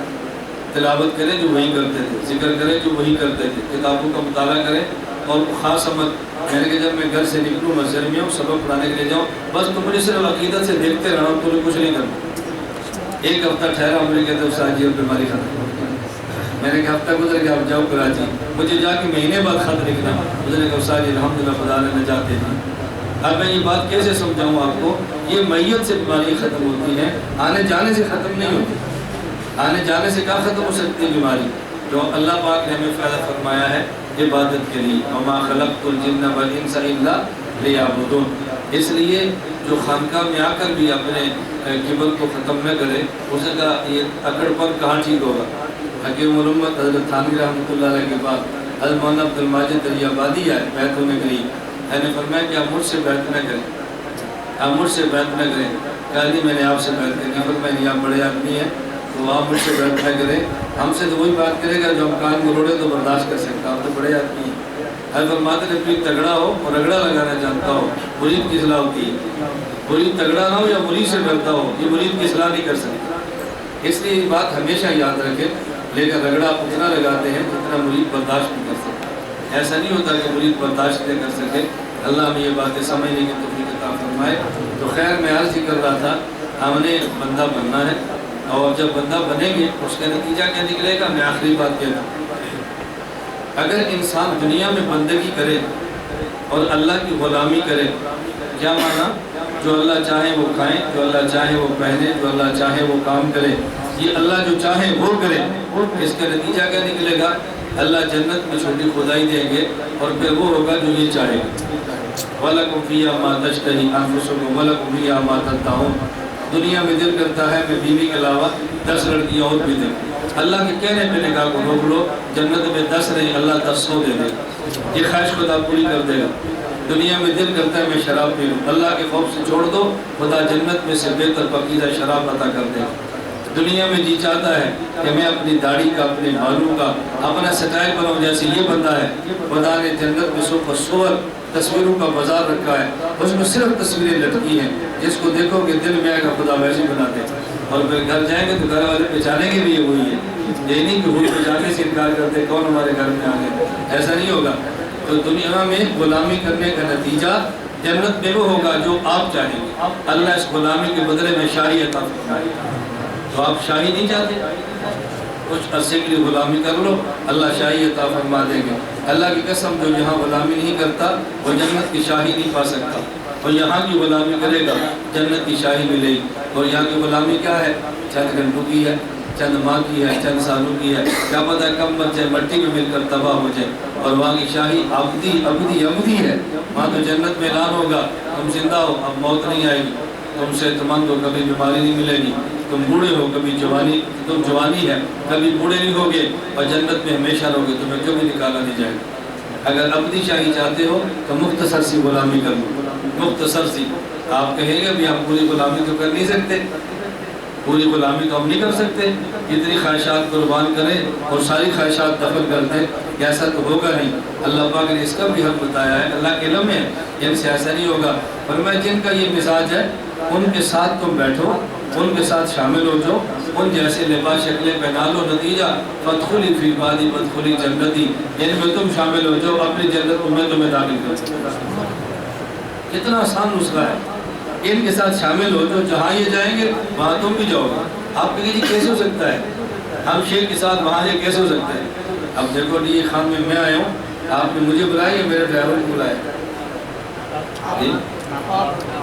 تلاوت کریں جو وہی کرتے تھے، ذکر کریں جو وہی کرتے تھے، کتابوں کا مطالعہ کریں اور خاص عمل. میں نے کہا جب میں گھر سے نکلوں مسجد میں ہوں سبق پڑھانے کے لیے جاؤں بس تو مجھے صرف عقیدت سے دیکھتے رہنا، تو کچھ نہیں کرنا. 1 ہفتہ ٹھہرا. مجھے کہتے ہیں استاد جی اب بیماری ختم. میں نے کہا ہفتہ گزر گیا اب جاؤ کراچی. مجھے جا کے مہینے بعد خط لکھنا. مجھے نے کہا استاد جی الحمدللہ خدا نے نجات دے دی. اب میں یہ بات کیسے سمجھاؤں آپ کو؟ یہ میت سے بیماری ختم ہوتی ہے، آنے جانے سے ختم نہیں ہوتی. آنے جانے سے کہاں ختم ہو سکتی ہے بیماری؟ جو اللہ پاک نے ہمیں فائدہ فرمایا ہے عبادت کے لیے، وما خلقت الجن والانس الا لیعبدون۔ اس لیے جو خانقاہ میں آ کر بھی اپنے کبر کو ختم نہ کرے، اسے کا یہ اکڑ پر کہاں ٹھیک ہوگا۔ حکیم الامت حضرت تھانوی رحمۃ اللہ علیہ کے بعد حضرت مولانا عبد الماجد علی آبادی آئے بیعت ہونے کے لیے، میں نے فرمایا کہ آپ مجھ سے بیعت نہ کریں، آپ مجھ سے بیعت نہ کریں۔ کہا جی میں نے آپ سے بیعت کرنی، فرمایا آپ بڑے آدمی ہیں تو آپ مجھ سے بیعت نہ کریں، ہم سے تو وہی بات کرے گا جو ہم کان مروڑے تو برداشت کر سکتا، آپ تو بڑے آدمی ہیں۔ حضرت فرماتے ہیں کوئی تگڑا ہو اور رگڑا لگانا جانتا ہو، مرید کی اصلاح ہوتی ہے۔ مرید تگڑا نہ ہو یا مرید سے ڈرتا ہو، یہ مرید کی اصلاح نہیں کر سکتا۔ اس لیے یہ بات ہمیشہ یاد رکھے، لیکن رگڑا اتنا لگاتے ہیں جتنا مرید برداشت نہیں کر سکتا۔ ایسا نہیں ہوتا کہ مرید برداشت نہیں کر سکے۔ اللہ ہمیں یہ باتیں سمجھنے کی توفیق عطا فرمائے۔ تو خیر میں عرض ہی کر رہا تھا، ہم نے بندہ بننا ہے، اور جب بندہ بنیں گے اس کا نتیجہ کیا نکلے گا؟ میں آخری بات کہتا ہوں، اگر انسان دنیا میں بندگی کرے اور اللہ کی غلامی کرے، کیا معنی؟ جو اللہ چاہے وہ کھائیں، جو اللہ چاہے وہ پہنے، جو اللہ چاہے وہ کام کرے، یہ اللہ جو چاہے وہ کرے، اس کا نتیجہ کیا نکلے گا؟ اللہ جنت میں چھوٹی خدائی دیں گے اور پھر وہ ہوگا جو یہ چاہے گا۔ وَلَكُمْ فِيهَا مَا تَشْتَهِي أَنفُسُكُمْ وَلَكُمْ فِيهَا مَا تَدَّعُونَ۔ دنیا میں دل کرتا ہے میں بیوی کے علاوہ 10 لڑکیاں اور بھی دیں، اللہ کے کہنے پہ نکاح کو روک لو، جنت میں 10 نہیں اللہ 100 دے دے، یہ خواہش خدا پوری کر دے گا۔ دنیا میں دل کرتا ہے میں شراب پی لوں، اللہ کے خوف سے چھوڑ دو، خدا جنت میں سے بہتر پاکیزہ شراب عطا کر دے گا۔ دنیا میں جی چاہتا ہے کہ میں اپنی داڑھی کا، اپنے بالوں کا، اپنا سٹائل بناؤں جیسے یہ بندہ ہے، خدا نے جنت میں صور تصویروں کا بازار رکھا ہے، اس میں صرف تصویریں لٹکی ہیں، جس کو دیکھو کہ دل میں آئے گا خدا ویسے بنا دے، اور پھر گھر جائیں گے تو گھر والے پہچانے کے بھی یہ وہی ہے، یہ نہیں کہ وہ پہچانے سے انکار کرتے کون ہمارے گھر میں آ گئے، ایسا نہیں ہوگا۔ تو دنیا میں غلامی کرنے کا نتیجہ جنت میں وہ ہوگا جو آپ چاہیں گے، اللہ اس غلامی کے بدلے میں شاہی عطا فرمائے گا۔ تو آپ شاہی نہیں چاہتے، کچھ عرصے کے لیے غلامی کر لو، اللہ شاہی عطا فرما دیں گے۔ اللہ کی قسم جو یہاں غلامی نہیں کرتا وہ جنت کی شاہی نہیں پا سکتا، اور یہاں کی غلامی کرے گا جنت کی شاہی ملے گی۔ اور یہاں کی غلامی کیا ہے؟ چند گھنٹوں کی ہے، چند ماہ کی ہے، چند سالوں کی ہے، کیا پتہ کم بچ جائے، مٹی میں مل کر تباہ ہو جائے۔ اور وہاں کی شاہی ابدی ہے، وہاں تو جنت میں اعلان ہوگا تم زندہ ہو اب موت نہیں آئے گی، تم صحت مند ہو کبھی بیماری نہیں ملے گی، تم بوڑھے ہو کبھی جوانی ہے کبھی بوڑھے نہیں ہوگے، اور جنت میں ہمیشہ رہو گے، تمہیں کبھی نکالا نہیں جائے گا۔ اگر ابدی شاہی چاہتے ہو تو مختصر سی غلامی کر لو، مختصر سی۔ آپ کہیں گے بھی ہم پوری غلامی تو کر نہیں سکتے، پوری غلامی تو ہم نہیں کر سکتے، اتنی خواہشات قربان کریں اور ساری خواہشات دفن کر دیں، ایسا تو ہوگا نہیں۔ اللہ پاک نے اس کا بھی حق بتایا ہے، اللہ کے علم ہے ان سے ایسا نہیں ہوگا۔ فرمایا جن کا یہ مزاج ہے ان کے ساتھ تم بیٹھو، ان کے ساتھ شامل ہو جاؤ، ان جیسے لباس شکلیں پہنا لو، نتیجہ فادخلی فی عبادی وادخلی جنتی، ان میں تم شامل ہو جاؤ، اپنی جنت میں تمہیں داخل کر دوں۔ کتنا آسان نسخہ ہے، ان کے ساتھ شامل ہو جو جہاں یہ جائیں گے وہاں تم بھی جاؤ گے۔ آپ کہیں جی کیسے ہو سکتا ہے، ہم شیخ کے ساتھ وہاں یہ کیسے ہو سکتا ہے؟ اب دیکھو یہ خان میں آیا ہوں، آپ نے مجھے بلایا یا میرے ڈرائیور کو بلایا؟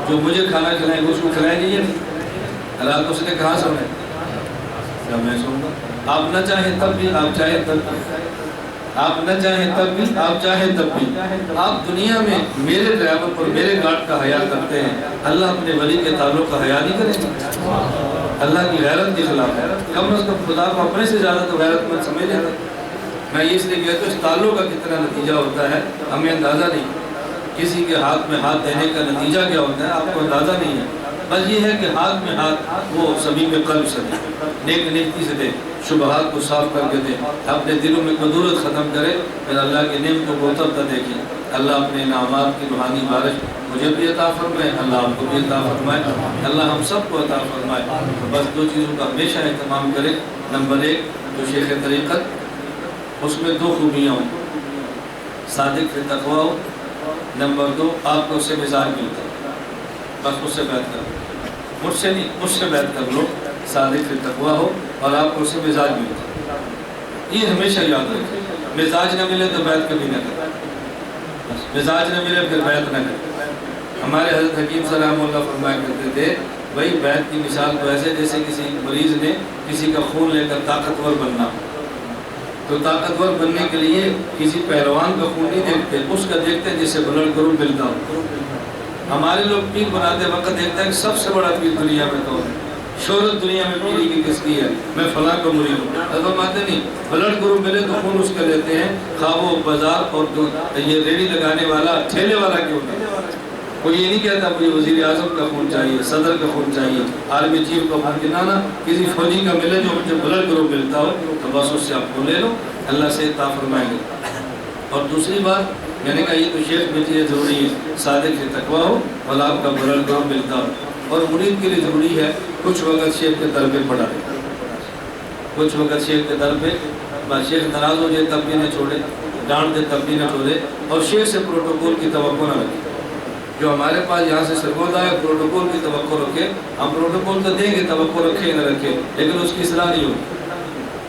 جو مجھے کھانا کھلائیں گے اس کو کھلائیں گے، رات کو اس نے کہاں سونا ہے؟ جب میں سوؤں گا، آپ نہ چاہیں تب بھی، آپ چاہیں تب بھی، آپ نہ چاہیں تب بھی، آپ چاہیں تب بھی۔ آپ دنیا میں میرے ڈرائیور پر میرے گارڈ کا حیا کرتے ہیں، اللہ اپنے ولی کے تعلق کا حیا نہیں کرے گا؟ اللہ کی غیرت کے خلاف ہے، کم از کم خدا کو اپنے سے زیادہ تو غیرت مند سمجھ لیتا۔ میں اس لیے کہتا ہوں اس تعلق کا کتنا نتیجہ ہوتا ہے ہمیں اندازہ نہیں، کسی کے ہاتھ میں ہاتھ دینے کا نتیجہ کیا ہوتا ہے آپ کو اندازہ نہیں ہے، بس یہ ہے کہ ہاتھ میں ہاتھ وہ سبھی میں قلب سے دے، نیک نیکی سے دے، شبہات کو صاف کر کے دے، اپنے دلوں میں کدورت ختم کرے، پھر اللہ کی نعمتوں کو تب تک دیکھیں۔ اللہ اپنے انعامات کی روحانی بارش مجھے بھی عطا فرمائے، اللہ آپ کو بھی عطا فرمائے، اللہ ہم سب کو عطا فرمائے۔ بس دو چیزوں کا ہمیشہ اہتمام کرے، نمبر 1 جو شیخ طریقت اس میں 2 خوبیاں ہوں، صادق فی تقویٰ ہو، نمبر 2 آپ کو اس سے مزاج ملتا ہے، بس اس سے بیعت کرو، مجھ سے نہیں، مجھ سے بیعت کر لو، صادق فی تقویٰ ہو اور آپ کو اس سے مزاج ملتا ہے۔ یہ ہمیشہ یاد رکھیں، مزاج نہ ملے تو بیعت کبھی نہ کریں، مزاج نہ ملے پھر بیعت نہ کریں۔ ہمارے حضرت حکیم سلام اللہ فرمایا کرتے تھے بھائی بیعت کی مثال تو ایسے جیسے کسی مریض نے کسی کا خون لے کر طاقتور بننا، تو طاقتور بننے کے لیے کسی پہلوان کا خون نہیں دیکھتے، اس کا دیکھتے ہیں جس سے بلڈ گروپ ملتا ہو۔ ہمارے لوگ پیر بناتے وقت دیکھتے ہیں کہ سب سے بڑا پیر دنیا میں کون ہے، شہرت دنیا میں پیری کی کس کی ہے، میں فلاں کا مرید ہوں۔ فرماتے نہیں، بلڈ گروپ ملے تو خون اس کا لیتے ہیں، خواہ وہ بازار اور یہ ریڑھی لگانے والا ٹھیلے والا کیوں نہ۔ کوئی یہ نہیں کہتا مجھے وزیر اعظم کا خون چاہیے، صدر کا خون چاہیے، آرمی چیف کا خون کے نانا، کسی فوجی کا ملے جو مجھے بلڈ گروپ ملتا ہو تو بس اس سے آپ کو لے لو، اللہ سے عطا فرمائیں گے۔ اور دوسری بات میں نے کہا یہ تو شیخ میں چیز ضروری ہے، صادق سے تقویٰ ہو اور آپ کا بلڈ گروپ ملتا ہو۔ اور مرید کے لیے ضروری ہے کچھ وقت شیخ کے در پہ پڑا رہے، کچھ وقت شیخ کے در پہ، بس شیخ ناراض ہو جائے تب بھی نہ چھوڑے، ڈانٹ دے تب بھی نہ چھوڑے، اور شیخ سے پروٹوکول کی توقع نہ رکھے۔ جو ہمارے پاس یہاں سے سرگودا ہے پروٹوکول کی توقع رکھے، ہم پروٹوکول تو دیں گے، توقع رکھے نہ رکھے، لیکن اس کی اصلاح نہیں ہوگی۔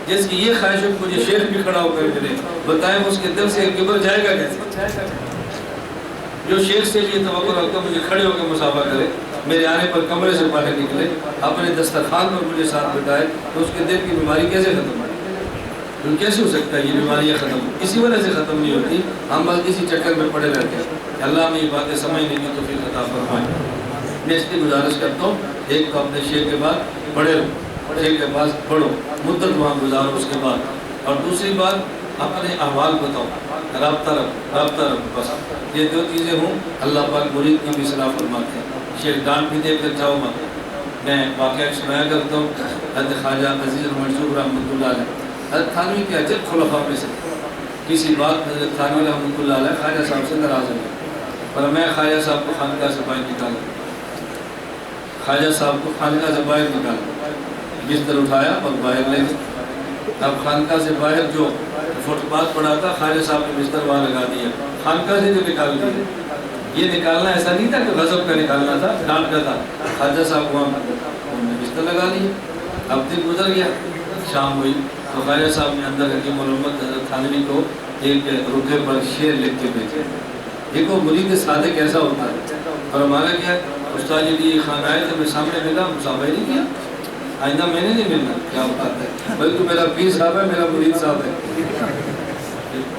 جس کی یہ خواہش ہے مجھے شیخ بھی کھڑا ہو کر ملے، بتائیں اس کے دل سے کبر جائے گا کیسے؟ جو شیخ سے یہ توقع رکھتا مجھے کھڑے ہو کے مصافحہ کرے، میرے آنے پر کمرے سے باہر نکلے، اپنے دسترخوان پر مجھے ساتھ بٹھائے، تو اس کے دل کی بیماری کیسے ختم ہوگی؟ کیسے ہو سکتا ہے یہ بیماریاں ختم؟ اسی وجہ سے ختم نہیں ہوتی، ہم بس اسی چکر میں پڑے رہتے ہیں۔ اللہ میں یہ باتیں سمجھنے کی توفیق عطا فرمائے۔ میں اس کی گزارش کرتا ہوں، ایک تو اپنے شیخ کے بعد پڑھے رہو، شیخ کے پاس پڑھو، مدت وہاں گزارو اس کے بعد، اور دوسری بات اپنے احوال بتاؤ، رابطہ رکھو، بس یہ دو چیزیں ہوں اللہ پاک مرید کی بھی اصلاح فرماتے ہیں۔ شیخ ڈانٹ بھی دے کر جاؤ مت۔ میں واقعہ سنایا کرتا ہوں، حضرت خواجہ عزیز منصور رحمۃ اللہ علیہ، حضرت تھانوی کے عجب خلفاء میں سے کسی بات حضرت تھانوی رحمۃ اللہ علیہ خواجہ صاحب سے ناراض ہو گئے، پر میں خواجہ صاحب کو خانقاہ سے باہر نکالا، خواجہ صاحب کو خانقاہ سے باہر نکالا، بستر اٹھایا اور باہر لے گئے۔ اب خانقاہ سے باہر جو فٹ پاتھ پڑا تھا، خواجہ صاحب نے بستر وہاں لگا دیا، خانقاہ سے جو نکال دیا۔ یہ نکالنا ایسا نہیں تھا کہ غضب کا نکالنا تھا، ڈانٹ کا تھا، خواجہ صاحب وہاں انہوں نے بستر لگا لیا۔ اب دن گزر گیا، شام ہوئی تو خواجہ صاحب نے اندر حکیم علامت حضرت تھانوی کو ایک رکے پر شعر لکھ کے بھیجے۔ دیکھو مرید صادق کیسا ہوتا ہے۔ اور ہمارا کیا ہے، استاد جی یہ خان آئے تھے، میں سامنے ملا، مصافحہ نہیں کیا، آئندہ میں نے نہیں ملنا، کیا بات ہے، بلکہ میرا پیر صاحب ہے، میرا مرید صاحب ہے۔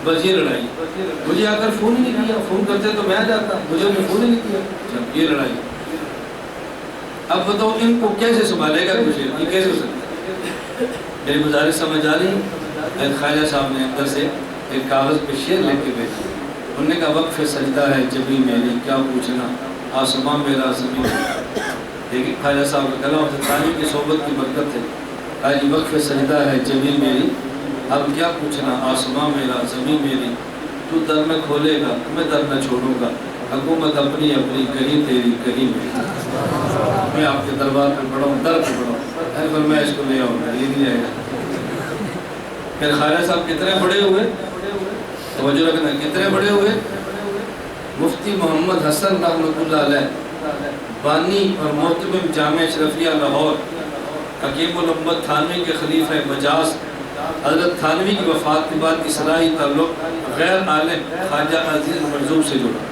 بس یہ لڑائی، مجھے آ کر فون ہی نہیں کیا، فون کرتے تو میں آ جاتا، مجھے انہیں فون ہی نہیں کیا، یہ لڑائی۔ اب بتاؤ ان کو کیسے سنبھالے گا کچھ، یہ کیسے ہو سکتا ہے؟ میری گزارش سمجھ آ رہی ہے؟ خواجہ صاحب نے اندر سے ایک کاغذ پہ شعر لکھ کے بھیجا، انہوں نے کہا وقف سجدہ ہے جبھی میری، کیا پوچھنا آسماں میرا زمین میرا۔ لیکن خواجہ صاحب کا کلام سے تعلیم کی صحبت کی برکت ہے، آج وقف سجدہ ہے جبھی میری، اب کیا پوچھنا آسماں میرا زمین میری، تو در میں کھولے گا میں در نہ چھوڑوں گا، حکومت اپنی اپنی کہیں تیری کہیں میری۔ میں آپ کے دربار پہ پڑھا ہوں، در پہ پڑھا ہوں، پر میں اس کو لے آؤں گا، یہ نہیں جائے گا۔ پھر خواجہ صاحب کتنے بڑے ہوئے، توجہ رکھنا، کتنے بڑے ہوئے؟ مفتی محمد حسن رحمۃ اللہ علیہ، بانی اور محتمم جامع اشرفیہ لاہور، حکیم الامت تھانوی کے خلیفہ مجاز، حضرت تھانوی کی وفات کے بعد اصلاحی تعلق غیر عالم خواجہ عزیز منظور سے جڑا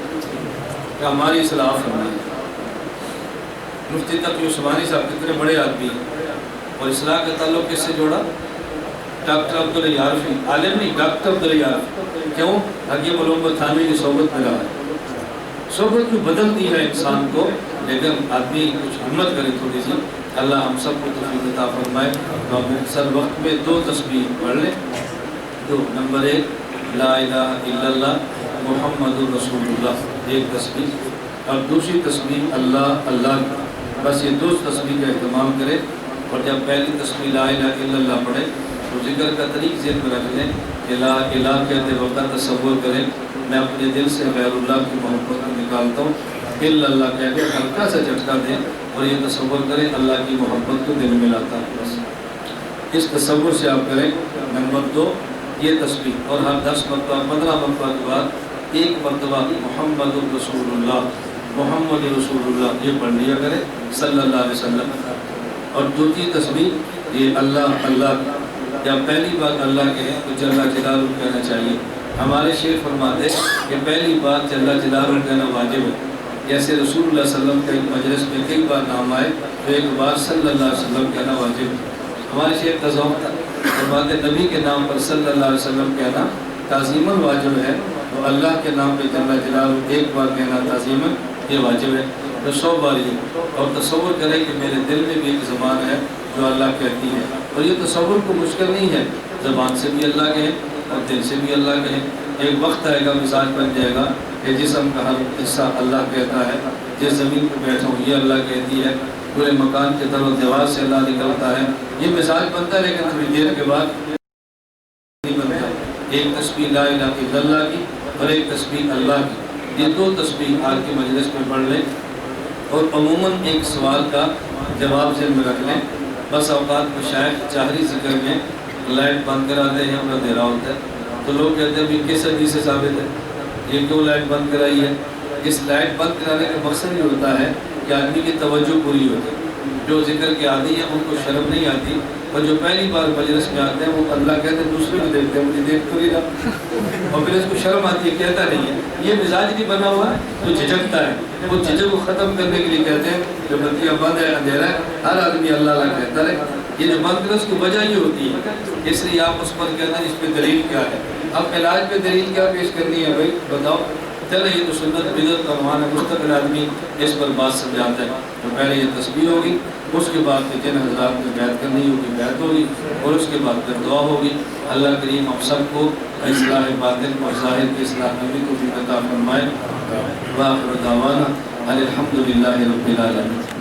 کہ ہماری اصلاح فرمائے۔ مفتی تقی عثمانی صاحب کتنے بڑے آدمی ہیں، اور اصلاح کا تعلق کس سے جوڑا؟ ڈاکٹر عبداللہ عارفی، عالم نہیں، ڈاکٹر عبداللہ عارفی۔ کیوں؟ حکیم الامت تھانوی کی صحبت میں رہا ہے۔ صحبت بھی بدلتی ہے انسان کو، لیکن آدمی کچھ ہمت کرے تھوڑی سی، اللہ ہم سب کو توفیق عطا فرمائے۔ تو مختصر وقت میں دو تسبیح پڑھ لیں، دو، نمبر 1 لا الہ الا اللہ محمد رسول اللہ، ایک تسبیح، اور دوسری تسبیح اللہ اللہ، بس یہ دو تسبیح کا اہتمام کرے۔ اور جب پہلی تسبیح لا الہ الا اللہ پڑھے تو ذکر کا طریق ذہن میں رکھ لیں، الہ الہ کہتے وقت تصور کریں میں اپنے دل سے غیر اللہ کی محبت کو نکالتا ہوں، الا اللہ کہہ کے ہلکا سا جھٹکا دیں اور یہ تصور کریں اللہ کی محبت کو دل میں لاتا ہوں، بس اس تصور سے آپ کریں۔ نمبر 2 یہ تسبیح، اور ہر 10 مرتبہ 15 مرتبہ کے بعد ایک مرتبہ محمد رسول اللہ، محمد رسول اللہ یہ پڑھ لیا کریں صلی اللہ علیہ وسلم۔ اور دوسری تسبیح یہ اللہ اللہ، جب پہلی بار اللہ کہیں تو جل جلالہ کہنا چاہیے۔ ہمارے شیخ فرماتے کہ پہلی بار جل جلالہ کہنا واجب ہے، جیسے رسول اللہ صلی اللہ علیہ وسلم کے مجلس میں کئی بار نام آئے تو ایک بار صلی اللہ علیہ وسلم کہنا واجب ہے۔ ہمارے شیخ کا ذوق تھا فرماتے نبی کے نام پر صلی اللہ علیہ وسلم کہنا تعظیم الواجب ہے، تو اللہ کے نام پہ جل جلالہ ایک بار کہنا تعظیم یہ واجب ہے، تو 100 بار یہ۔ اور تصور کریں کہ میرے دل میں بھی ایک زبان ہے جو اللہ کہتی ہے، اور یہ تصور کو مشکل نہیں ہے، زبان سے بھی اللہ کہیں اور دل سے بھی اللہ کہیں۔ ایک وقت آئے گا، مزاج بن جائے گا کہ جسم کا ہر حصہ اللہ کہتا ہے، جس زمین پہ بیٹھا ہوں یہ اللہ کہتی ہے، پورے مکان کے در و دیوار سے اللہ نکلتا ہے، یہ مزاج بنتا ہے، لیکن تھوڑی دیر کے بعد نہیں بنتا۔ ایک تسبیح لا الہ الا اللہ کی اور ایک تسبیح اللہ کی، یہ 2 تسبیح آج کے مجلس میں پڑھ لیں، اور عموماً ایک سوال کا جواب ذہن میں رکھ لیں۔ بس اوقات میں شاید چاہری ذکر میں لائٹ بند کراتے ہیں اور اندھیرا ہوتا ہے، تو لوگ کہتے ہیں بھی کس حدیث سے ثابت ہے یہ کیوں لائٹ بند کرائی ہے؟ اس لائٹ بند کرانے کا مقصد یہ ہوتا ہے کہ آدمی کی توجہ پوری ہوتی ہے۔ جو ذکر کے عادی ہیں ان کو شرم نہیں آتی، اور جو پہلی بار مجلس میں آتے ہیں وہ اللہ کہتے ہیں دوسرے کو دیکھتے ہیں، مجھے دیکھ تو نہیں رہا، اور پھر اس کو شرم آتی ہے، کہتا نہیں ہے۔ یہ مزاج نہیں بنا ہوا ہے تو جھجکتا ہے، وہ جھجک کو ختم کرنے کے لیے کہتے ہیں جو بتیاں بند ہے، اندھیرا ہے، ہر آدمی اللہ اللہ کہتا رہے۔ یہ جو بند کرے اس کی وجہ یہ ہوتی ہے، اس لیے آپ اس پر کہتے ہیں اس پہ دلیل کیا ہے، اب علاج پہ دلیل کیا پیش کرنی ہے بھائی بتاؤ؟ چلے یہ تو سنت بدعت کا عنوان ہے، مستقل آدمی اس پر بات سمجھاتا ہے۔ تو پہلے یہ تسبیح ہوگی، اس کے بعد پھر جن حضرات میں بیعت کرنی ہوگی بیعت ہوگی، اور اس کے بعد پھر دعا ہوگی۔ اللہ کریم ہم سب کو اصلاح باطن اور ظاہر کی اصلاح میں بھی توفیق عطا فرمائے۔ وآخر دعوانا الحمدللہ رب العالمین۔